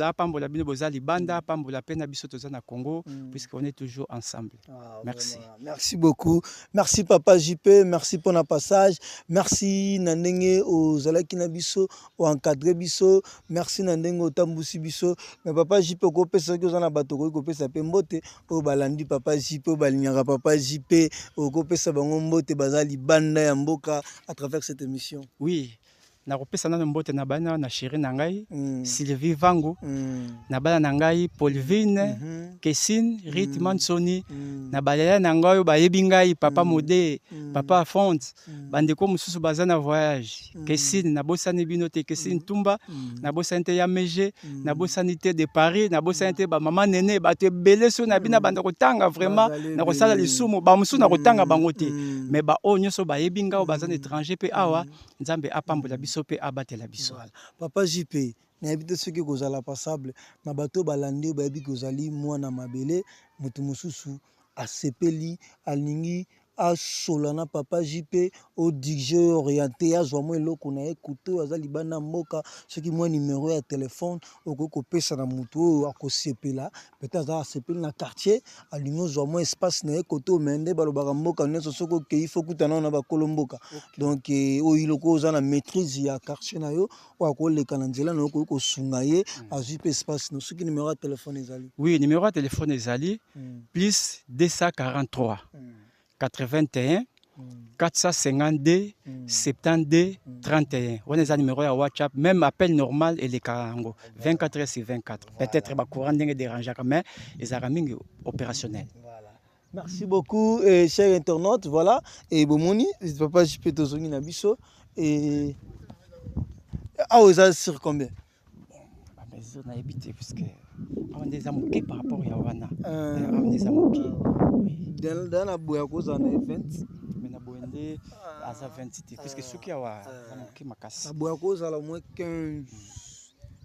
apambola bino boza libanda apambola pena biso toza na Congo puisqu'on est toujours ensemble. Merci. Merci beaucoup. Merci Papa JP, merci pour le passage. Merci Nandenge aux Zalaki Nabiso, ou encadré biso, merci Nandenge au Tambusi biso. Mais Papa JP, au pesa que vous en a battu, au pesa pembote, au balandi Papa JP, au balignara Papa JP, au pesa bangombote, bazali banda yamboka à travers cette émission. Oui. Na kopesa na mbote na bana na chérie na ngai Sylvie Vango na bana na ngai Polvine Kessine Rit Mansoni na balela na ngai bayebi ngai papa Modé papa Font bandeko mususu baza na voyage Kessine na bosani bino te Kessine Tumba na bosani te ya Meje na bosani te de Paris na bosani te ba mama nene ba te belé so na bina banda kotanga vraiment na kosala lisumu ba mususu na kotanga bango te mais ba o nyoso bayebi ngai baza na étranger pe awa Nzambe apambola biso pe abatela biso. Papa JP na habite ce que kozala passable na bato balandi ba bi kozali mwana mabele mutu mususu asepeli alingi à Solana Papa JP au DJ orienté à Zoamo eloko na écouter aza libana mboka ce qui moi numéro ya téléphone okoko pesa na mutu akosepela peut-être à sepela na quartier alingo Zoamo espace na écouter mende balobaka mboka neso soko ke il faut kutana na bakolo mboka donc o iloko za na maîtrise ya quartier na yo o akoleka na nzela na okoko sunga ye azupe espace no ce qui numéro ya téléphone ezali. Oui, numéro de téléphone ezali plus 243 81 452 72 31. On a un numéro à WhatsApp, même appel normal et les 24 heures sur 24. Peut-être que courant n'est dérangeant, mais ils sont opérationnels. Voilà. Merci beaucoup, chers internautes. Voilà. Et Bomoni, Papa JP Tozongi Nabiso. Et. Ah, vous avez sur combien? On a évité parce que on est amoqués par rapport à Yawana. On est amoqués. Dans la boîte, on a 20. Mais na boende à 20 parce que ceux qui ont amoqué ma casse. La boîte, on a au moins 15.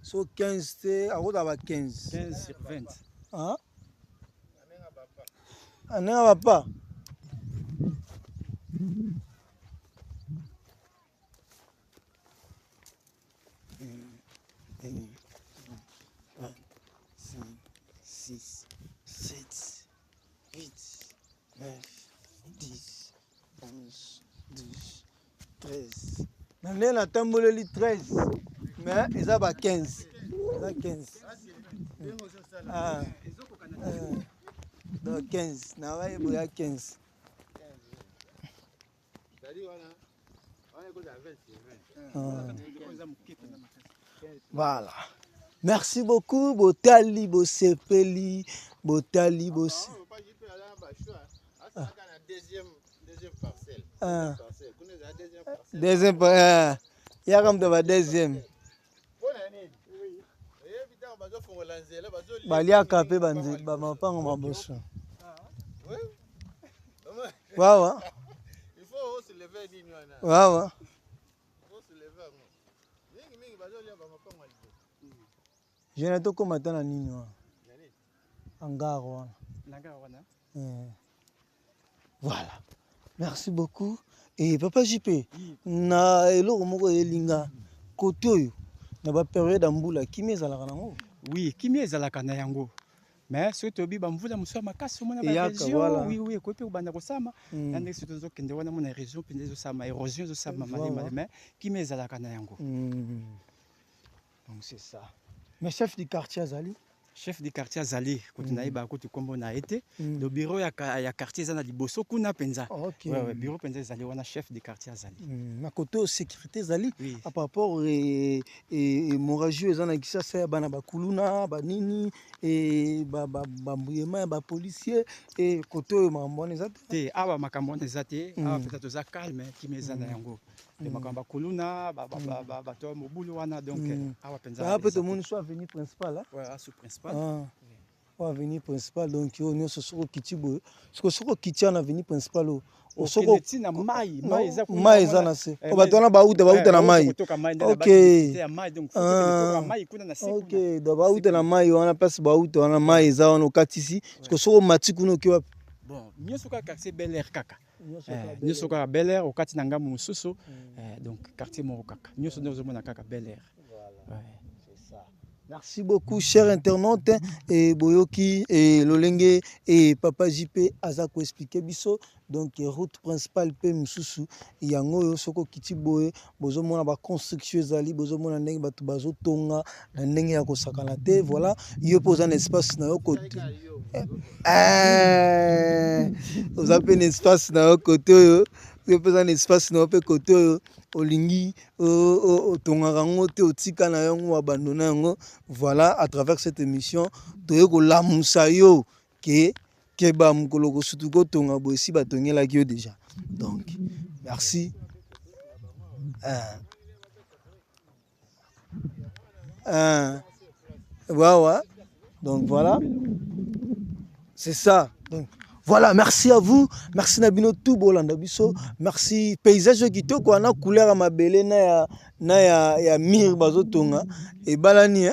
So 15, c'est à quoi d'abord 15? 15 sur 20. Hein? On n'a pas. On a tambolé 13, mais ils ont 15. Ils ont 15. Ah. Donc 15. Il y a 15. Voilà. Merci beaucoup. Botali, Bosepeli, Botali, Bos. Deuxième parcelle. Il y a comme de deuxième. Bali a capé banze, bamapango maboso. Waouh. Il faut se lever dignement. Waouh. Il faut se lever. Mingi bazolia bamapango ali. Je n'ai pas comment t'en nini wa. Angaro. Voilà. Merci beaucoup. Et Papa JP, na eloko moko elinga côté oyo na ba période ambula kimi ezalaka nango. Oui, kimi ezalaka na yango. Mais ce tobi bamvula muswa makasi mona ba région. Oui oui, ko pe banda ko sama. Nande ce tozo kende wana mona région pende zo sama érosion zo sama malema mais kimi ezalaka na yango. Donc c'est ça. Mais chef du quartier azali. Chef du quartier azali kuti naïba kuti kombo na été le bureau ya quartier zana liboso kuna penza. Ouais bureau penza azali wana chef du quartier azali. Na côté sécurité azali à rapport et moragio ezana kisasa bana bakuluna banini et ba mbuyema ba policier et côté mambone zate awa makamone zate awa peut-être za calme kimezana yango. Les makamba kuluna ba to mobulu wana donc awa penza. Ah peut être mon soit avenue principale. Ouais, sous principal. Avenue principale donc on se soko kitibo. Soko kitia na avenue principale. Osoko tina mai za na se. O batona bauta na mai. OK. OK, do bauta na mai wana passe bauta wana mai za wana okatisi. Soko mati kuno ki wapi? Bon, nyoso ka quartier Bel Air kaka. Nyoso ka Bel Air okati na ngambo mususu. Donc quartier moko kaka. Nyoso ndozo mona kaka Bel Air. Voilà. C'est ça. Merci beaucoup, chers internautes. Et Boyoki, et Lolenge, et Papa JP, Azako expliqué biso. Donc, route principale, P. Moussoussou, Yango, Soko Kitiboe, Bozo Mona, construction Zali, Bozo Mona, Neng, Batu Bazo Tonga, Neng Yako Sakanate. Voilà, il pose un espace na côté. Vous avez un espace na côté. Vous avez un espace na côté. Olingi tongaka ngo te otika na yango abandona yango. Voilà, à travers cette émission toyeko lamusa yo ke ba mukolo ko sutu ko tonga bo si ba tongela ki yo déjà. Donc merci. Voilà. Donc voilà. C'est ça. Donc voilà, merci à vous. Merci Nabino tout bolanda biso. Merci paysage kitoko na couleur à mabele na ya mir bazotonga et balani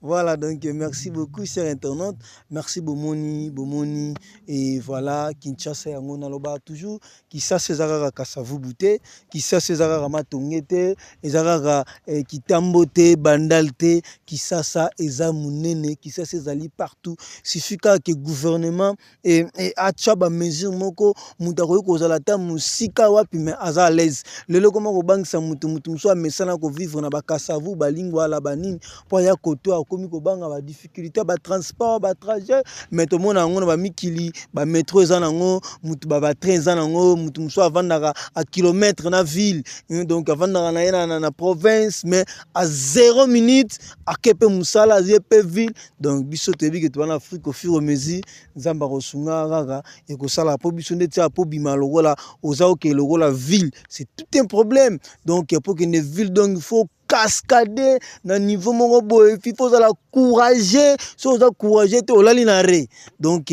Voilà, donc merci beaucoup, chers internautes. Merci Bomoni, Bomoni. Et voilà, Kinshasa yango naloba toujours. Kisa César Kasavu Bouté, Kisa César Matongete, Ezara Kitambote, Bandalte, Kisa sa Eza Munene, Kisa Césali partout. Suffit que gouvernement et achaba mesure moko mutako kozalata musika wapi mais aza à l'aise. Le lokoma ko bank sa mutu so mesana ko vivre na bakasavu balingwa la banine pour ya koto komi ko banga ba difficulté ba transport ba trajet mais to mona ngo ba mikili ba métro za nango mutu ba train za nango mutu so avandaka à kilomètre na ville donc avandaka na yena na province mais à 0 minute à kepe musala yepe ville donc biso tebi que to na Afrique au fur et à mesure nzamba kosunga kaka et ko sala po biso ndeti po bima lokola ozao ke lokola ville c'est tout un problème donc pour que une ville donc il faut cascader na niveau moko boy il faut la courager so za courager te olali na re donc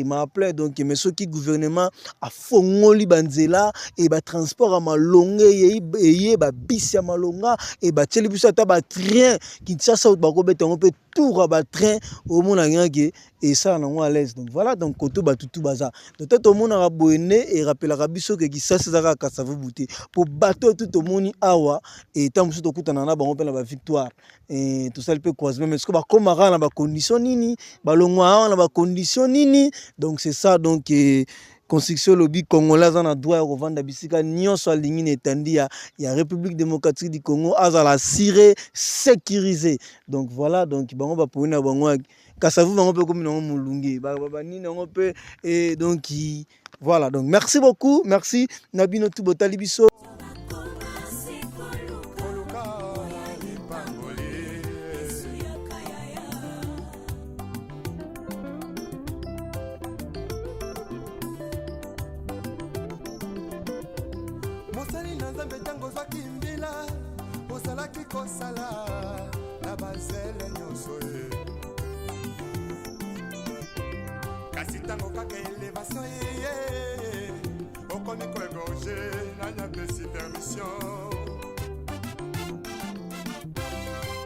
ma plaît donc mais ce qui gouvernement a fongoli banzela et ba transport à malonga et ba bis ya malonga et ba tsheli biso ta ba train qui tshasa ba ko beta on peut tout ba train au monde ngaki et ça na à l'aise donc voilà donc koto ba tutu baza donc tout le monde a boné et rappelera biso que ça c'est ça ka ça veut bouter pour bateau tout le monde awa et tant musu to kutana na bango pe na ba victoire et tout ça il peut croiser mais est-ce que ba komara na ba condition nini ba longwa na ba condition nini donc c'est ça donc construction lobby congolaise en a droit à revendre bisika nyonso alingi netandi ya République démocratique du Congo azala siré sécurisé donc voilà donc bango ba pona bango kasavu bango pe comme non mulungi ba nini bango pe et donc voilà donc merci beaucoup merci nabino tout botali biso mosali na nzambe ntango ozwaki mbila ozalaki kosala na bazele nyonso ye kasi ntango kaka elevation ye okomi koegorge nanyapesi permission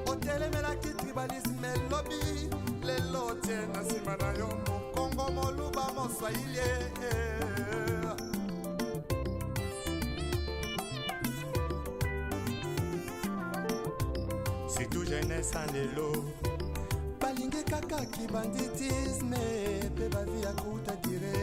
otelemelaki tribalisme elobi lelo tie na nsima na yo mokongo moluba moswahili c'est tout jeunesse en lelo balingi kaka ki banditisme pe bavi ya kuta dire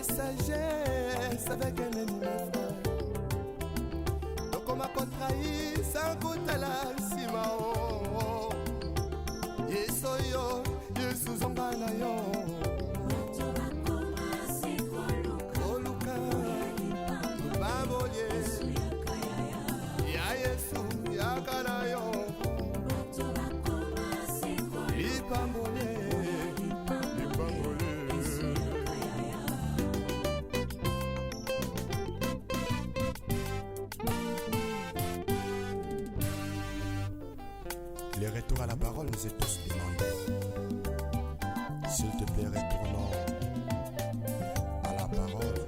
sagesse avec un ennemi frère donc on m'a contrahi sans kutala sima o yesoyo yesu zonga na yo oluka baboye ya yesu yakana yo ipambole Les retours à la parole nous est tous demandés. S'il te plaît, retournons à la parole.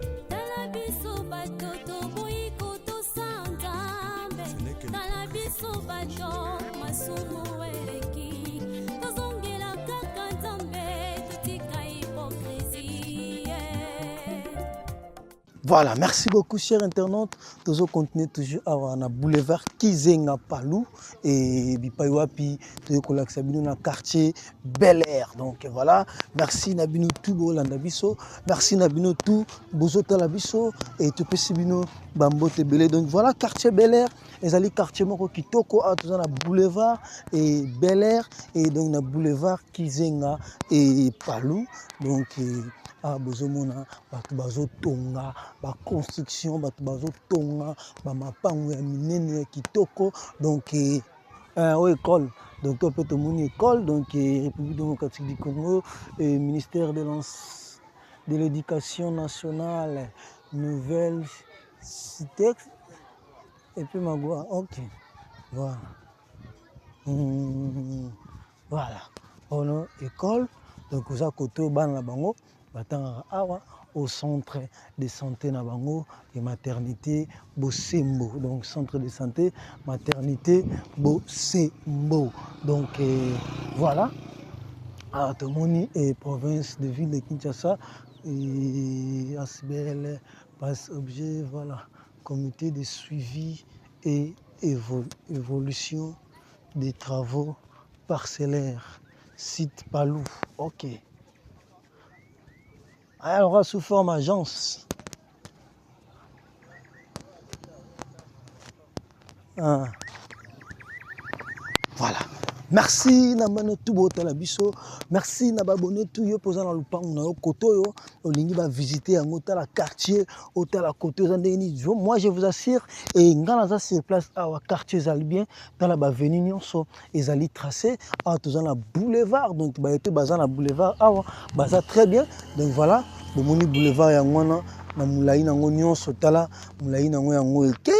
Voilà, merci beaucoup, chers internautes. Toujours continuer toujours à la boulevard Kizenga Palou et Bipaywapi, toujours dans le quartier Bel Air. Donc voilà, merci Nabino tout Bolandabiso, merci Nabino tout Bozota Labiso et tout Pesibino Bambote Belé. Donc voilà, quartier Bel Air, et ali quartier Moko Kitoko, dans la boulevard et Bel Air et donc la boulevard Kizenga et Palou. Donc bozomona bato bazotonga ba construction bato bazotonga ba mapango ya minene ya kitoko donc école donc on peut te moni école donc République démocratique du Congo et ministère de l'éducation nationale nouvelle cité et puis Magua ok voilà voilà on école donc vous à côté ban la bango awa au centre de santé Nabango et maternité Bosembo. Donc centre de santé maternité Bosembo. Donc voilà. À Tomoni et province de ville de Kinshasa et ASBL passe objet voilà comité de suivi et évolution des travaux parcellaires site Palou. OK. Alors, sous forme agence. Voilà. Merci Namano Tubota la biso. Merci Nababone tout yo posant dans le pan na koto yo. Olingi va visiter un hôtel à quartier, hôtel à côté. Moi je vous assure et ngana sur place à quartier Zalbien dans la avenue Nyonso et Zali tracé à tous la boulevard donc ba été bazan la boulevard ah baza très bien. Donc voilà, le moni boulevard ya ngwana na mulai na Nyonso tala mulai na yango eke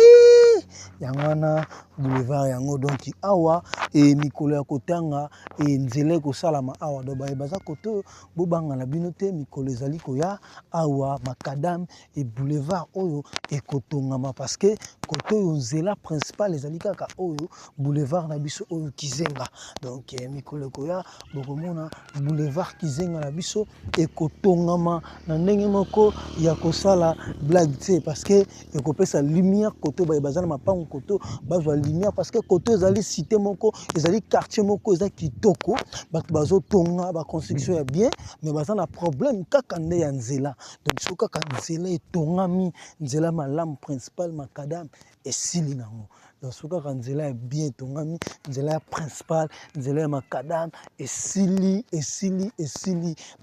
yangwana boulevard yango donc awa et mikolo ya kotanga et nzele ko salama awa do ba baza koto bobanga na binote mikolo ezali koya awa makadam et boulevard oyo et kotongama parce que koto yo nzela principal ezali kaka oyo boulevard na biso oyo Kizenga donc mikolo koya bokomona boulevard Kizenga na biso et kotongama na ndenge moko ya kosala blague te parce que ekopesa lumière koto ba baza na mapango koto bazwa lumière parce que koto ezali cité moko ezali quartier moko ezali kitoko bato bazotonga ba construction ya bien mais baza na problème kaka nde ya nzela donc so kaka nzela etongami nzela malamu principal makadam esili nango donc so kaka nzela ya bien etongami nzela ya principal nzela ya makadam esili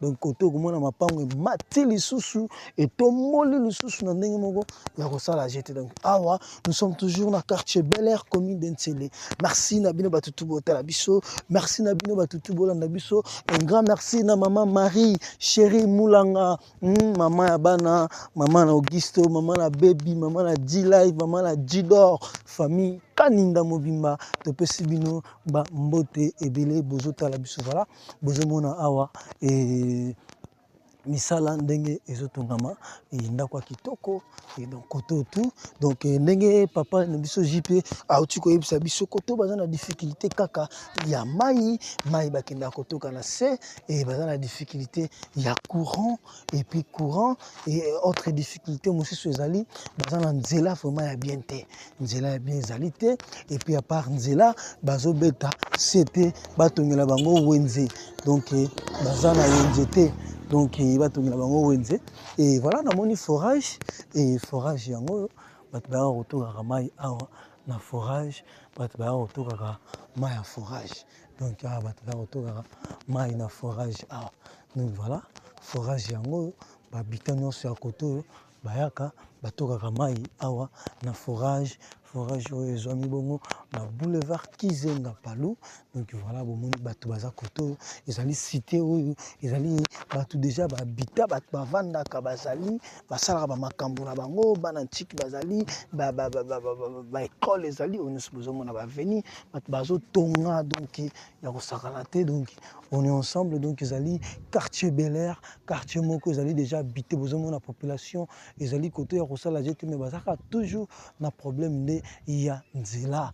donc koto komona mapango emati lisusu etomoli lisusu na ndenge moko ya kosala jete donc awa nous sommes toujours na quartier Bel Air commune d'Entselé. Merci Nabino Batutu Botala Biso, merci Nabino Batutu Bolanda Biso, un grand merci na maman Marie, chérie Moulanga, maman Abana, maman Augusto, maman la baby, maman la D-Live, maman la Didor, famille Kaninda Mobimba, de Pesibino, ba Mbote Ebele, Bozota la Biso, voilà, Bozomona Awa et misala ndenge ezotongama et ndakwa kitoko et donc koto tout donc ndenge papa na biso JP auti ko yebisa biso koto baza na difficulté kaka ya mai bakenda koto kana se et baza na difficulté ya courant et puis courant et autre difficulté mosusu ezali baza na nzela vraiment ya bien te nzela ya bien ezali te et puis à part nzela bazo beta c'était batongela bango wenze donc baza na wenze te donc il va tourner bango wenze et voilà na moni forage et forage yango bat ba retour à mai awa na forage bat ba retour à mai à forage donc bat ba retour à mai na forage awa donc voilà forage yango ba bitano sur côté bayaka batokaka mai awa na forage oyo ezwami bongo na boulevard Kizenga Palou donc voilà bomoni bato baza koto ezali cité oyo ezali bato déjà babita bato bavandaka bazali basalaka bamakambo na bango bana ntiki bazali baekole ezali oyo nyonso bozomona baveni bato bazotonga donc ya kosakana te donc on est ensemble donc ezali quartier Bel Air quartier moko ezali déjà habité bozomona population ezali koto ya kosala jete mais bazaka toujours na problème nde ya nzela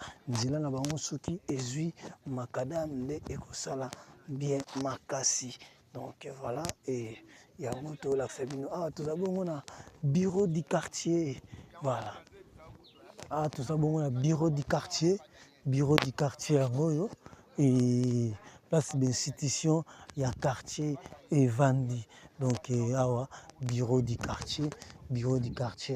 na bango soki ezui makadam nde ekosala bien makasi. Donc voilà, et il y a un autre là Fabino. Ah, tout d'abord on a bureau du quartier. Voilà. Ah, tout d'abord on a bureau du quartier à Moyo et place d'institution, il y a quartier et Vandi. Donc awa bureau du quartier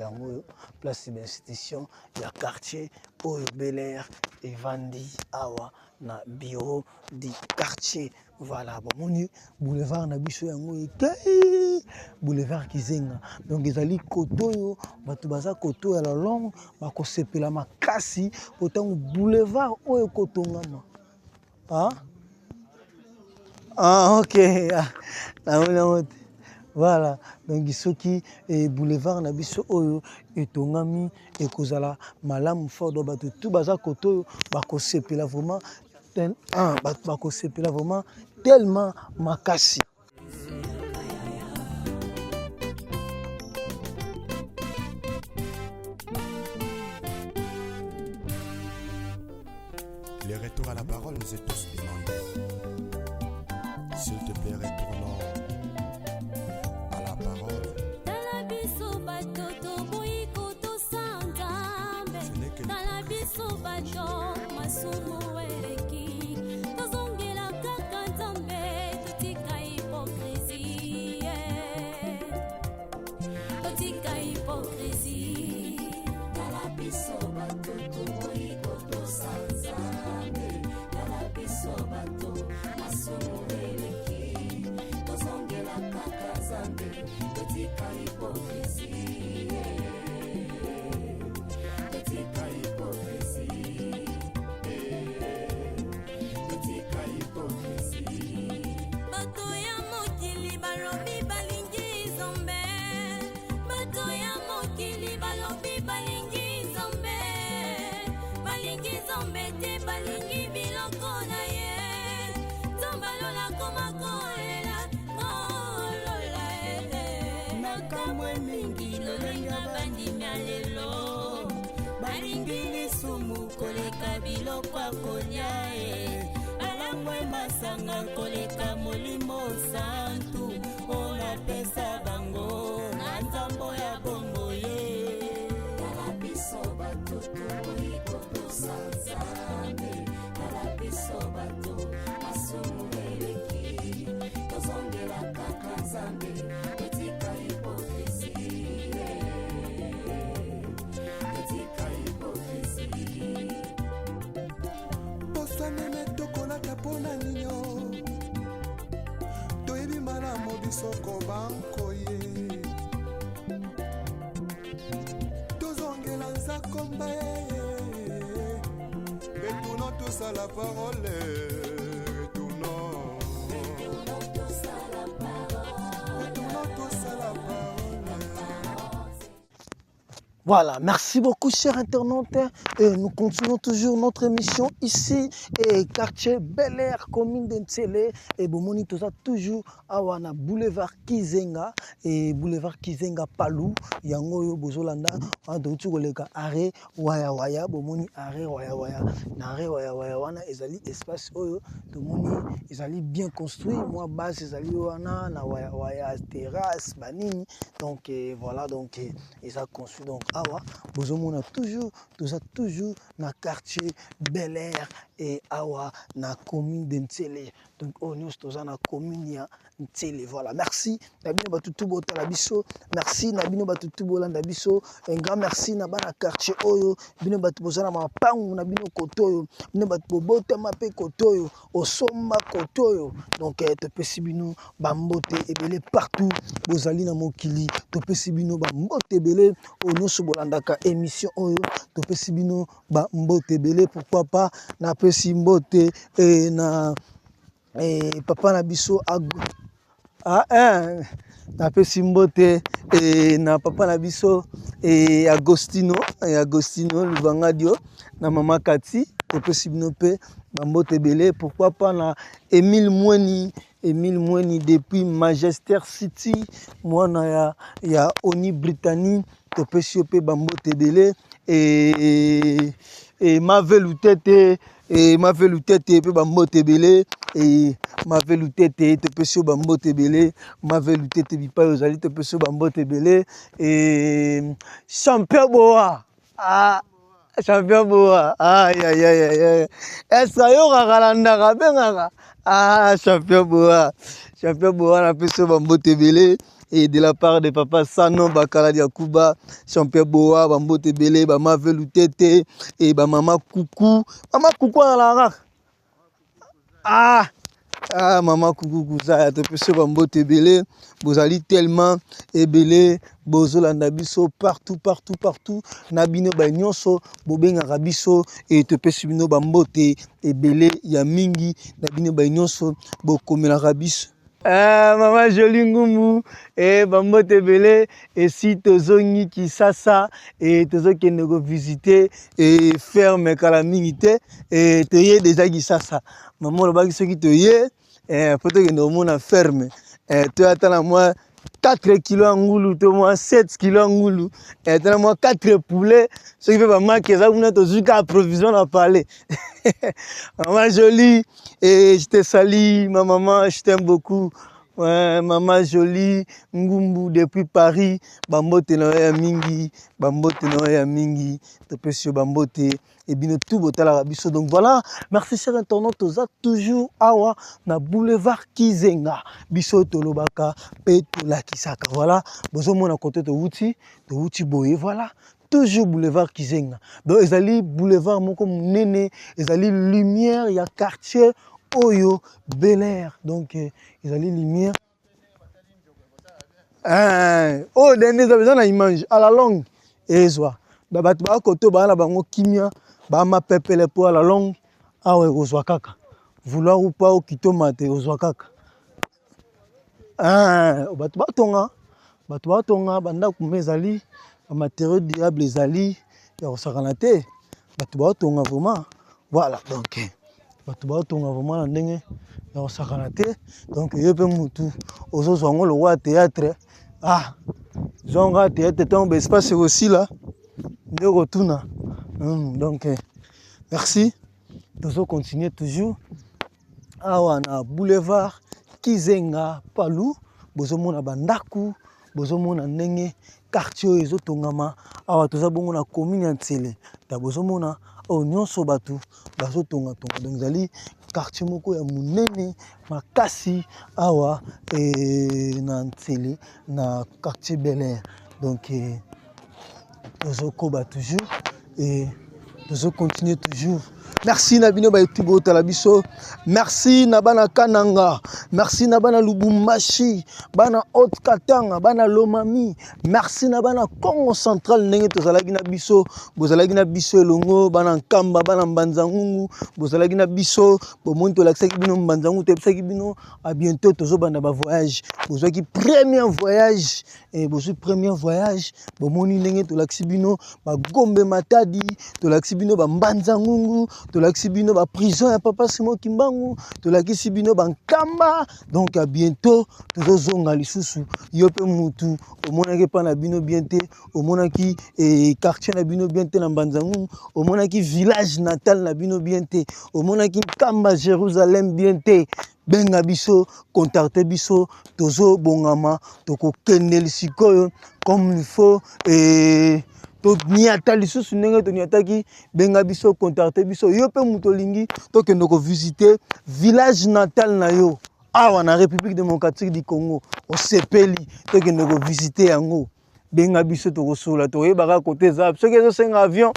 à Moyo, place d'institution, il y a quartier Oyo Bel Air et Vandi awa na bureau du quartier. Voilà, bon, boulevard Nabiso yango ekai boulevard Kizenga. Donc ezali kotoyo bato baza koto ya la longue bakosepela makasi autant boulevard oyo kotongama. OK. Voilà, donc soki boulevard Nabiso oyo etongami ekozala malamu fort do bato tout baza koto bakosepela vraiment bakosepela vraiment tellement makasi. Les retours à la parole nous est tous demandés. S'il te plaît, retournons à la parole. Ce n'est que masanga koleka molimo santu ona pesa bango na nzambo ya bongo ye kala biso batutu ikoto sanzame kala biso batu masumu eleki tozongela kaka nzambe etika hipokrisie etika hipokrisie posanene tokolaka mpona nino toyebi malamu bisoko bankoye tozongela nzakomba retournons tous à la parole retournons tous à la parole. Voilà, merci beaucoup chers internautes. Et nous continuons toujours notre émission ici et quartier Bel Air, commune d'Ntélé et Bomoni tout ça toujours awana boulevard Kizenga et boulevard Kizenga Palou yango yo bozolanda ando tukoleka arrêt waya waya Bomoni arrêt waya waya na arrêt waya waya wana ezali espace oyo tomoni ezali bien construit moi base ezali wana na waya waya terrasse banini donc voilà donc ça construit donc awa bozomona toujours na quartier Bel Air et awa na commune de Ntélé donc on est tous na commune ya Ntélé. Voilà, merci nabino batutu botala biso, merci nabino batutu bolanda biso, un grand merci na bana quartier oyo bino batu bozana mapangu na bino kotoyo bino batu bobota mape kotoyo osomba kotoyo donc te pesi bino bambote ebele partout bozali na mokili to pesi bino bambote ebele onoso bolandaka émission oyo to pesi bino bambote ebele pourquoi pas na pesi mbote na papa na biso na pesi mbote na papa na biso Agostino Lubangadio na mama Kati to pesi bino pe bambote ebele pourquoi pas na Emile Mweni depuis Manchester City mwana ya Oni Britannique topesi yo pe bambote ebele et Mavelu tete et Mavelu tete pe bambote ebele et Mavelu tete topesi yo bambote ebele Mavelu tete bipai ozali topesi yo bambote ebele et champion boa champion boa aïe aïe aïe aïe est-ce yo kakalanda bengaka champion boa na pesi yo bambote ebele et de la part de papa Sano Bakala Diakuba champion boa bambote ebele ba Mavelu tete et ba mama Coucou ala mama Coucou kuza te pesi yo bambote ebele bozali tellement ebele bozolanda biso partout na bino ba nyonso bobengaka biso et te pesi bino bambote ebele ya mingi na bino ba nyonso bokomelaka biso Maman Jolie Ngumbu et bambote ebele et si tozongi Kisasa et tozokende ko visiter et ferme Kalamingite et toye déjà Kisasa maman lobaki soki toye poto kende omona ferme to atala moi 4 kilos à ngoulou, to moi 7 kilos à ngoulou, et to moi 4 poulets, ce qui fait pas mal que ça vous n'êtes jusqu'à provision à parler. Maman Jolie, et je te salue, ma maman, je t'aime beaucoup. Ouais, maman Jolie, Ngumbu depuis Paris, bambote no ya mingi, te pesi bambote et bien tout botala rabiso. Donc voilà, merci chers internautes, toza toujours awa na boulevard Kizenga, biso tolobaka pe tolakisaka. Voilà, bozo mona côté to wuti boye voilà. Toujours boulevard Kizenga. Donc ezali boulevard moko munene, ezali lumière ya quartier Oyo Bel Air. Donc ezali lumière. Oh dernier ça besoin na image à la longue ezwa. Ba bato ba koto ba na bango kimia ba ma pepele po à la longue. Ah ouais ozwa kaka. Vouloir ou pas au kitoma te ozwa kaka. Bato ba tonga banda kumezali matériaux diable ezali ya kosakana te bato baotonga vraiment voilà donc bato baotonga vraiment na ndenge ya kosakana te donc yo mpe mutu ozozwa ngo le roi théâtre zonga théâtre tant espace aussi là nde kotuna donc merci tozo continuer toujours awa na boulevard Kizenga Palu bozomona bandaku bozomona ndenge quartier ezotongama awa toza bongo na commune ya Ntsele ta bozomona o nyonso batu bazotonga donc zali quartier moko ya munene makasi awa na Ntsele na quartier Bel Air donc tozokoba toujours et tozo continuer toujours. Merci Nabino Baitubo Talabiso. Merci Nabana Kananga. Merci Nabana Lubumbashi. Bana Haute Katanga. Bana Lomami. Merci Nabana Congo Central. Nenge Tozalagina Biso. Bozalagina Biso Elongo. Bana Kamba. Bana Mbanzangungu. Bozalagina Biso. Bomonto Laksaki Bino Mbanzangu. Tepsaki Bino. À bientôt. Tozo Bana Ba voyage. Bozaki premier voyage. Et bozu premier voyage. Bomoni Nenge Tolaksi Bino. Ba Gombe Matadi. Tolaksi Bino. Ba Mbanzangungu. Tolakisi bino ba prison ya papa Simon Kimbangu, tolakisi bino ba Nkamba. Donc à bientôt tozozonga lisusu yo pe mutu omonaki pa na bino bien te, omonaki quartier na bino bien te na Mbanzangu, omonaki village natal na bino bien te, omonaki Nkamba Jérusalem bien te. Benga biso, contacte biso, tozo bongama, toko kendel sikoyo comme il faut to niata lisusu ndenge to niataki benga biso contacter biso yo pe mutolingi to kende ko visiter village natal na yo awa na République démocratique du Congo au sepeli to kende ko visiter yango benga biso to ko sola to yebaka côté za ce que c'est un avion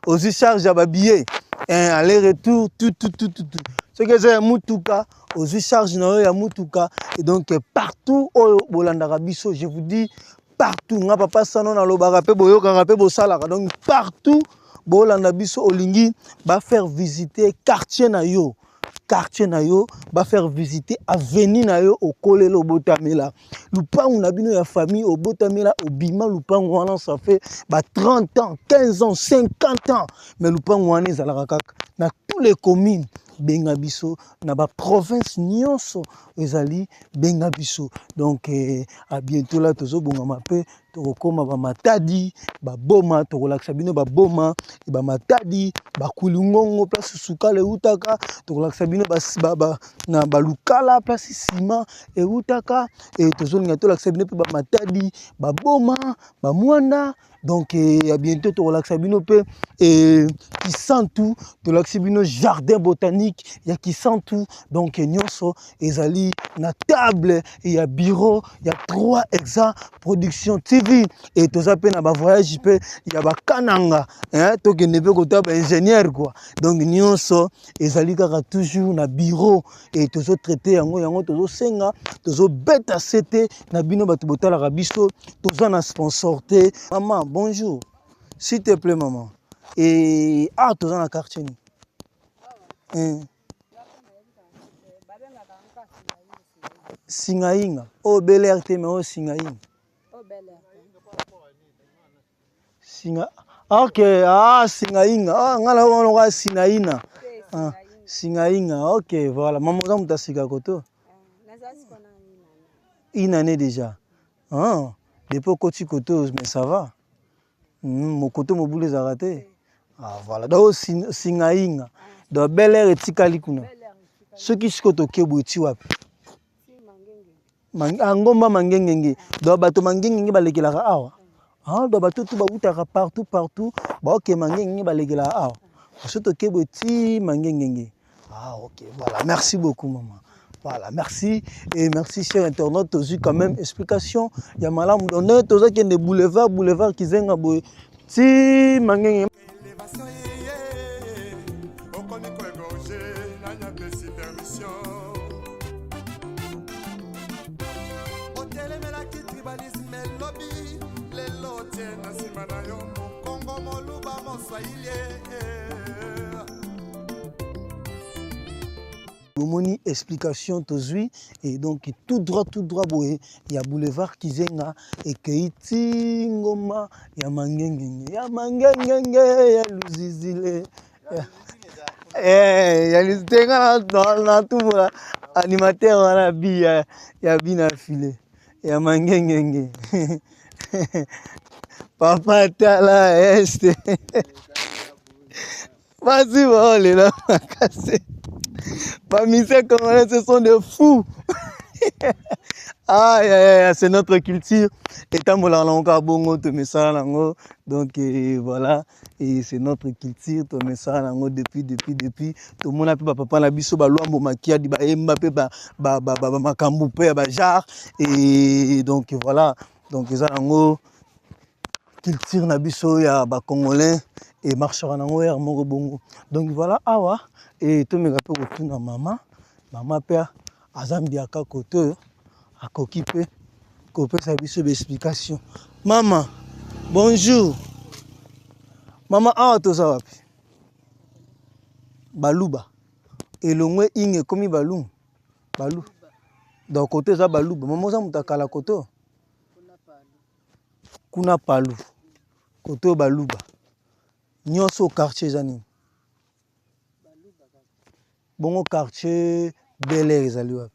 aussi charge à billet aller retour tout ce que c'est mutuka aussi charge na ya mutuka et donc partout au Bolanda biso je vous dis partout nga papa Sano na lobaka pe boyoka pe bosalaka donc partout bolanda biso olingi ba faire visiter quartier na yo ba faire visiter avenue na yo okolelo botamela lupangu na bino ya famille obotamela obima lupangu wana ça fait ba 30 ans 15 ans 50 ans mais lupangu wana ezalaka kaka na tous les communes benga biso na ba province nyonso ezali benga biso donc à bientôt là tozo bongama pe tokokoma bamatadi baboma tokolakisa bino baboma bamatadi bakulungongo place sukala eutaka tokolakisa bino na balukala place sima eutaka tozolinga tolakisa bino mpe bamatadi baboma bamwanda. Donc à bientôt tokolakisa bino mpe Kisantu tolakisi bino jardin botanique ya Kisantu. Donc nyonso ezali na table ya bureau ya 3 exa production TV et toza pe na ba voyage pe ya bakananga tokende pe kota ba ingénieur quoi. Donc nyonso ezali kaka toujours na bureau et tozo traiter yango tozo senga tozo beta cete na bino bato botala biso toza na sponsor te. Maman bonjour s'il te plaît maman et toza na quartier ni Singainga Bel Air te mais Singainga Singa ok Singainga ngala wana Sinaina Singainga ok voilà maman za mutasika koto une année déjà depuis koti koto mais ça va mon koto mobule za raté voilà donc Singainga donc Bel Air etikali kuna soki sikoto kebo eti wapi Ngomba mangengenge do bato mangengenge balekelaka awa do bato tout bautaka partout ba ok mangengenge balekela awa soto kebo ti mangengenge ok voilà merci beaucoup maman voilà merci et merci cher internaute tozu quand même explication ya malamu donné toza kende boulevard kizenga boy ti mangengenge Moni explication tozui et donc tout droit boye ya boulevard Kizenga et keiti ngoma ya mangengenge ya luzizile ya luzitenga na tout animateur wana bi ya bina filé ya mangengenge papa tala este vas-y volé là cassé. Bah, misère congolais, ce sont des fous. C'est notre culture. Et tant encore bongo to mesa lango. Donc voilà, et c'est notre culture to mesa lango depuis tout le monde a pu papa na biso ba luambo makia di ba Mbappé ba makambu pe ba jar et donc voilà. Donc ça lango culture na biso ya ba congolais et marchera nango er moko bongo. Donc voilà awa et tout me rappelle que na maman père azambiaka koto akoki pe kope sa biso explication. Maman bonjour maman awa toza wapi baluba elongwe inge komi balu donc côté za baluba maman za mutakala koto kuna palu koto baluba nyonso quartier zani bongo quartier Bel Air ezali wapi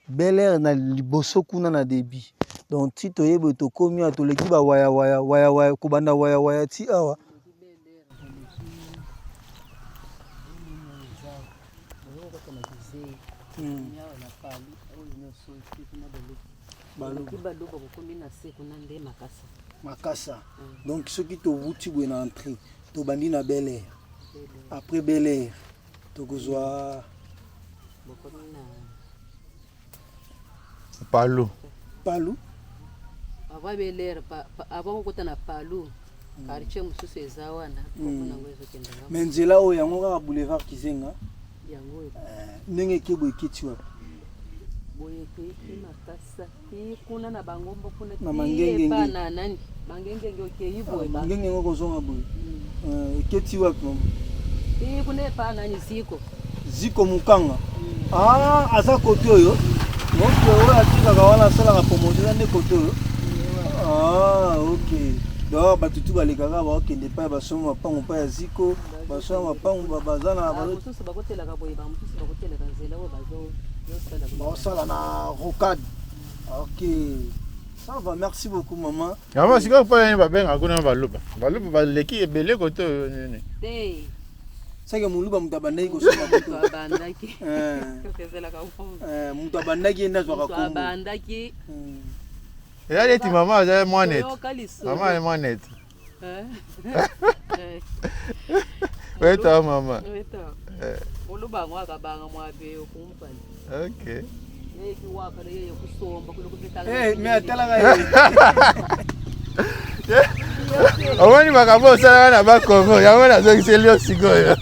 Bel Air na liboso kuna na débit donc ti toyebe tokomi atoleki ba waya kobanda waya ti awa Makassa. Donc ceux qui te wuti bu na entrée to bandi na Bel Air après Bel Air to kozwa Palu avant Bel Air avant kota na Palu quartier mususu ezawana kokona ngwezo kenda menzela o yango ka boulevard Kizenga yango ndenge kebo ekiti wapi boye kiti Makassa ti kuna na bangombo kuna na mangenge pa na nani mangenge ngeke iboye mangenge ngoko zonga boye ekiti wapi mama ti kuna pa nani ziko mukanga aza kote oyo donc oyo atikaka wana asalaka promotion nde kote oyo ok donc batutu balekaka bakende pa basoma mapango pa ya ziko basoma mapango baza na bamususu bakotelaka boye bamususu bakotelaka nzela oyo basala na rocade ok Ça va, merci beaucoup, maman. Maman, si vous pouvez pas bien baluba. Baluba leki ebele koto. C'est que muluba mutabandaki ko soma koto. Mutabandaki. Mutabandaki nda zwa kombo. Mutabandaki. Ya leti maman, j'ai moins net. Maman est moins net. Oui, toi maman. Oui, toi. Muluba ngwa banga mwabe okumpani. OK. Mais Omoni makambo sala na ba Congo, yango na zo kiselio sikoyo.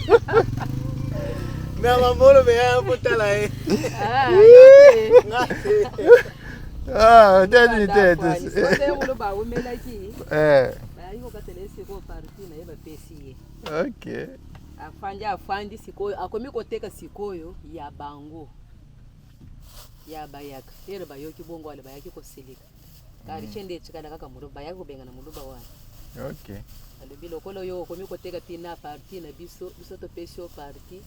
Mais mamolo be ya potala Ah, tête tête. OK. Afandi sikoyo, akomi koteka sikoyo ya bango. Ya bayaka ere bayoki bongo wale bayaki ko seleka kari chende chikana kaka muruba yako benga na muruba wana. OK. Ale bilo kolo yo komi ko teka pina parti na biso to pesho parti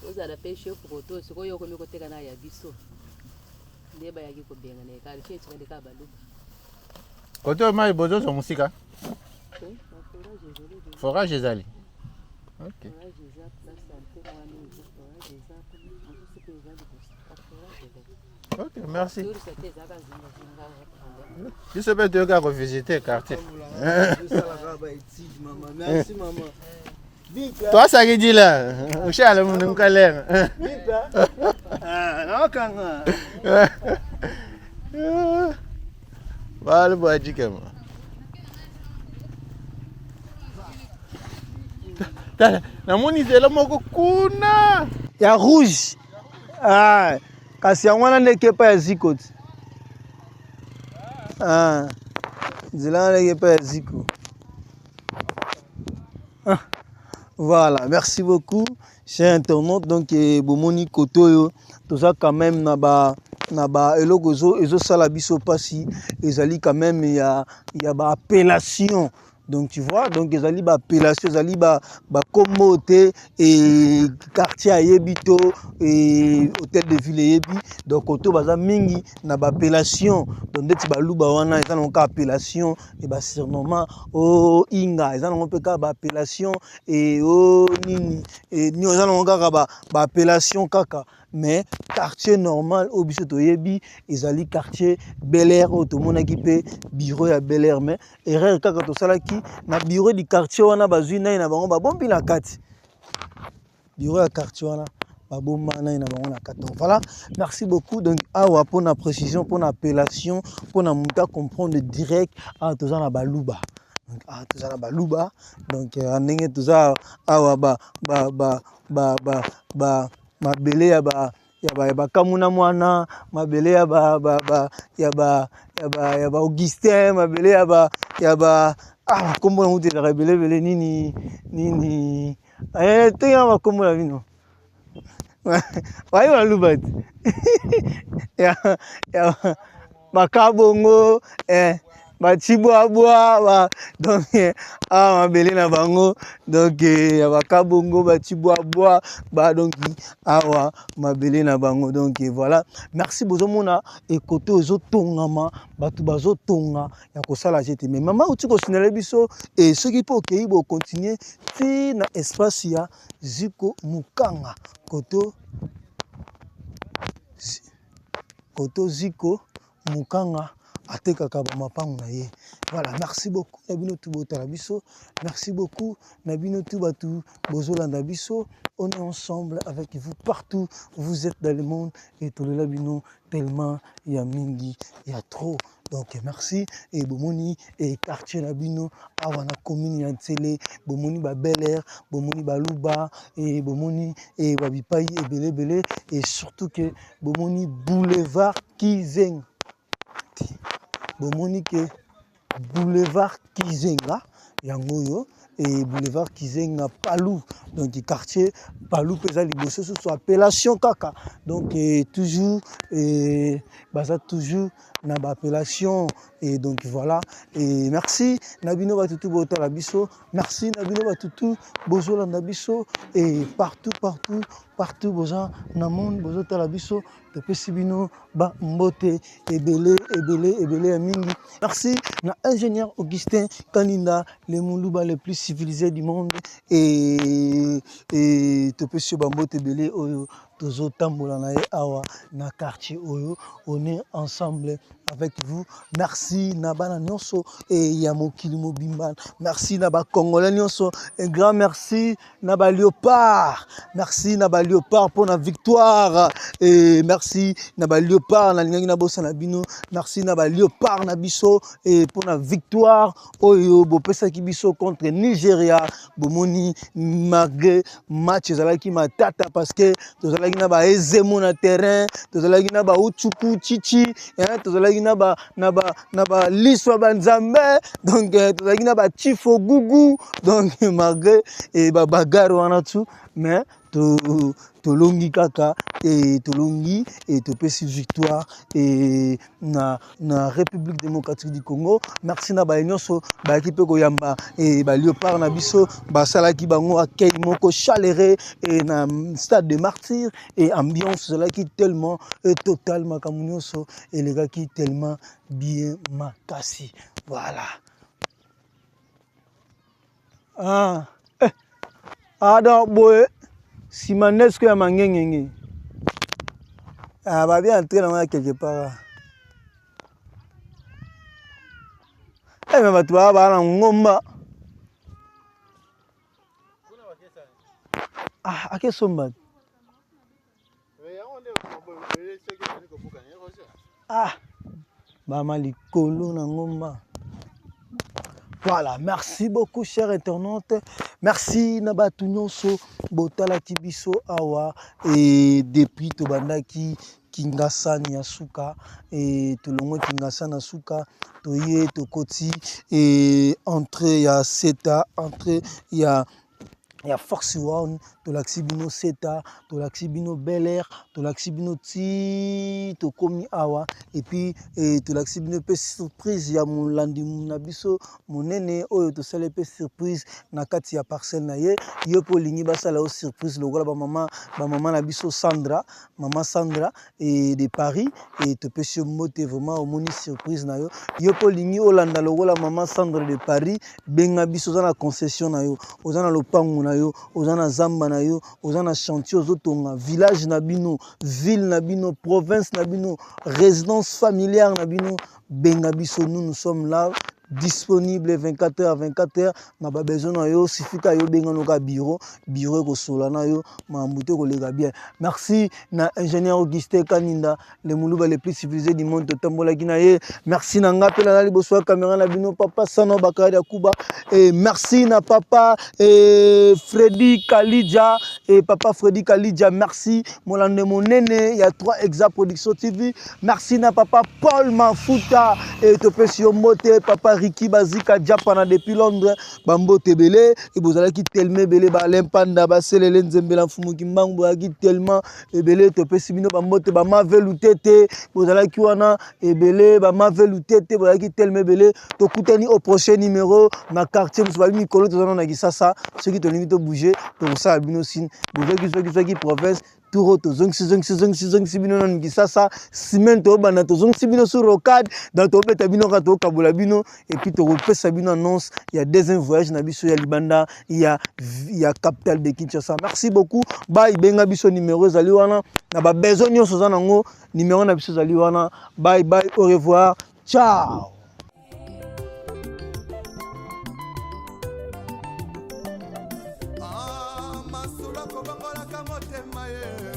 oza la pesho foto siko yo komi ko teka na ya biso ndeba yaki ko benga na kari chende chikana ka baluba Koto mai bozo so musika. Forage ezali. OK. OK, merci. Je sais pas de gars visiter le quartier. Merci maman. Toi ça qui dit là, au Charles mon calère. Ah, non kanga. Vale boa dica. Na monizela moko kuna. Ya rouge. Ah. Kasi yango wana ndeke pa ya ziko ti. Ah. Nzela ndeke pa ya ziko. Ah. Voilà, merci beaucoup, chers internautes. Donc, bomoni kotoyo, tout ça quand même na ba eloko ezo sala biso pasi, ezali quand même il y a ba appellation. Donc tu vois, donc ezali ba appellation, ezali ba communauté et quartier ayebito et hôtel de ville yebi. Donc koto baza mingi na ba appellation. Donc ndeti baluba wana ezana nka appellation et ba surnommant o inga, ezana nka ba appellation et o nini et ni ezana nka ba appellation kaka. Mais quartier normal au biso toyebi ezali quartier Bel Air otomonaki pe bureau ya Bel Air. Mais erreur kaka to salaki na bureau du quartier wana bazui na bango ba bombi na kati bureau ya quartier wana ba bomba na bango na kati. Voilà, merci beaucoup. Donc awa pour la précision, pour l'appellation, pour na muta comprendre direct à toza na baluba. Donc à toza na baluba. Donc ndenge toza awa mabele ya ba kamuna mwana, mabele ya ba Augustin, mabele ya ba kombo na mutu ya rebele nini tenga ba kombo na bino wayi balubati ya makabongo bachibwa donc mabele na bango donc ya bakabongo bachibwa donc awa mabele na bango. Donc voilà, merci bozomona ekoto ezotongama batu bazotonga ya kosala jete. Mais mama uti ko sinele biso et ce qui peut okei bo continuer ti na espace ya Ziko Mukanga koto Ziko Mukanga atekaka ba mapango na ye. Voilà, merci beaucoup nabino tu botala biso, merci beaucoup nabino tu batu bozolanda biso. On est ensemble avec vous partout où vous êtes dans le monde et tout le labino tellement il y a mingi, il y a trop. Donc merci et bomoni et quartier nabino awana commune ya Ntsele, bomoni ba Bel Air, bomoni ba Luba et bomoni et babipai et belé et surtout que bomoni boulevard Kizeng. Bomoni que boulevard Kizenga yangoyo et boulevard Kizenga Palou. Donc quartier Palou pesa liboso sur appellation kaka. Donc toujours baza toujours na ba appellation et donc voilà et merci Nabino Batutu Botala Biso, merci Nabino Batutu Bozola Nabiso et partout boza na monde Bozotala Biso de Pesibino ba mbote ebele mingi. Merci na ingénieur Augustin Kaninda, les Moulouba les plus civilisés du monde et te Pesio ba mbote ebele oyo tozo tambola na awa na quartier oyo, on est ensemble avec vous. Merci Nabana Nyonso et Yamokili Mobimban. Merci Naba Congolais Nyonso. Un grand merci Naba Léopard. Merci Naba Léopard pour la victoire. Et merci Naba Léopard na lingi na bossa na bino. Merci Naba Léopard na biso et pour la victoire oyo bo pesa ki biso contre Nigeria. Bomoni malgré match ezalaki matata parce que tozalaki na ba ezemo na terrain, tozalaki na ba uchuku chichi, tozalaki na ba liswa banzambe, donc tozalaki na ba chifo gugu, donc malgré et ba bagarre wana tout, mais tolongi kaka et tolongi et topesi victoire et na République démocratique du Congo. Merci na ba nyonso ba équipe ko yamba et ba Léopard na biso ba salaki bango accueil moko chaleureux et na stade de martyrs et ambiance là qui tellement totalement comme nyonso et les gars qui tellement bien makasi. Voilà. Donc boy si manesco ya mangengenge va bien entrer dans quelque part. Mais va tu va na ngomba ake somba ba likolo na ngomba. Voilà, merci beaucoup chers internautes. Merci Nabatu Nyonso Botala Kibiso Awa et depuis Tobandaki Kingasani Yasuka et Tolongo Kingasana Suka Toye Tokoti et entrée ya Seta, entrée ya Force One, Tolaxibino Seta, Tolaxibino Bel Air, Tolaxibino Ti, Tokomi Awa, et puis Tolaxibino Pe surprise, ya mon landi Nabiso, mon aîné, Oyo Tosale Pe surprise, Nakati ya parcelle Naye, Yopo Lingi Basala o surprise, le voilà maman Nabiso Sandra, maman Sandra, et de Paris, et Topesio Mote vraiment au moni surprise Nayo, Yopo Lingi Olanda, le voilà maman Sandra de Paris, Bengabiso dans la concession Nayo, Ozana Lopango ozana zamba na yo, ozana chantier ozotonga, village nabino, ville nabino, province nabino, résidence familière nabino, bengabiso nous sommes là disponible 24h na ba besoin na yo sifika yo benga no ka bureau ko solana yo mambute ko lega bien. Merci na ingénieur Augustin Kaninda, les Moulouba les plus civilisés du monde totambola ginaye. Merci na ngapela na liboso caméra na bino papa Sano Bakari Akuba et merci na papa Freddy Kalidja et papa Freddy Kalidja, merci molande mon nene, il y a 3 Exa Production TV. Merci na papa Paul Mafuta et Topesio Mote papa Ricky Bazika Japana depuis Londres, Bambo Tebele, et vous allez qui tellement belé, Lempanda, Baselele, Nzembela, Fumukimbango, qui tellement, et belé, Topesibino, Bambo Te, Bamavel ou Tete, vous allez qui wana, et belé, Bamavel ou Tete, vous allez qui tellement belé, Tokutani au prochain numéro, ma quartier, vous allez Mikolo, tout le monde ça, ceux qui te limitent à bouger, pour ça, Albinosin, vous allez qui province, Turo to zong bino nan gisasa ciment to bana to zong bino sur rocade dans to beta bino ka to kabula bino et puis to repesa bino annonce il y a deuxième voyage na biso ya Libanda il y a capitale de Kinshasa. Merci beaucoup. Bye benga biso numéro zali wana na ba besoin nyonso za nango numéro na biso zali wana. Bye bye, au revoir. Ciao. Masula kobangola kamote maye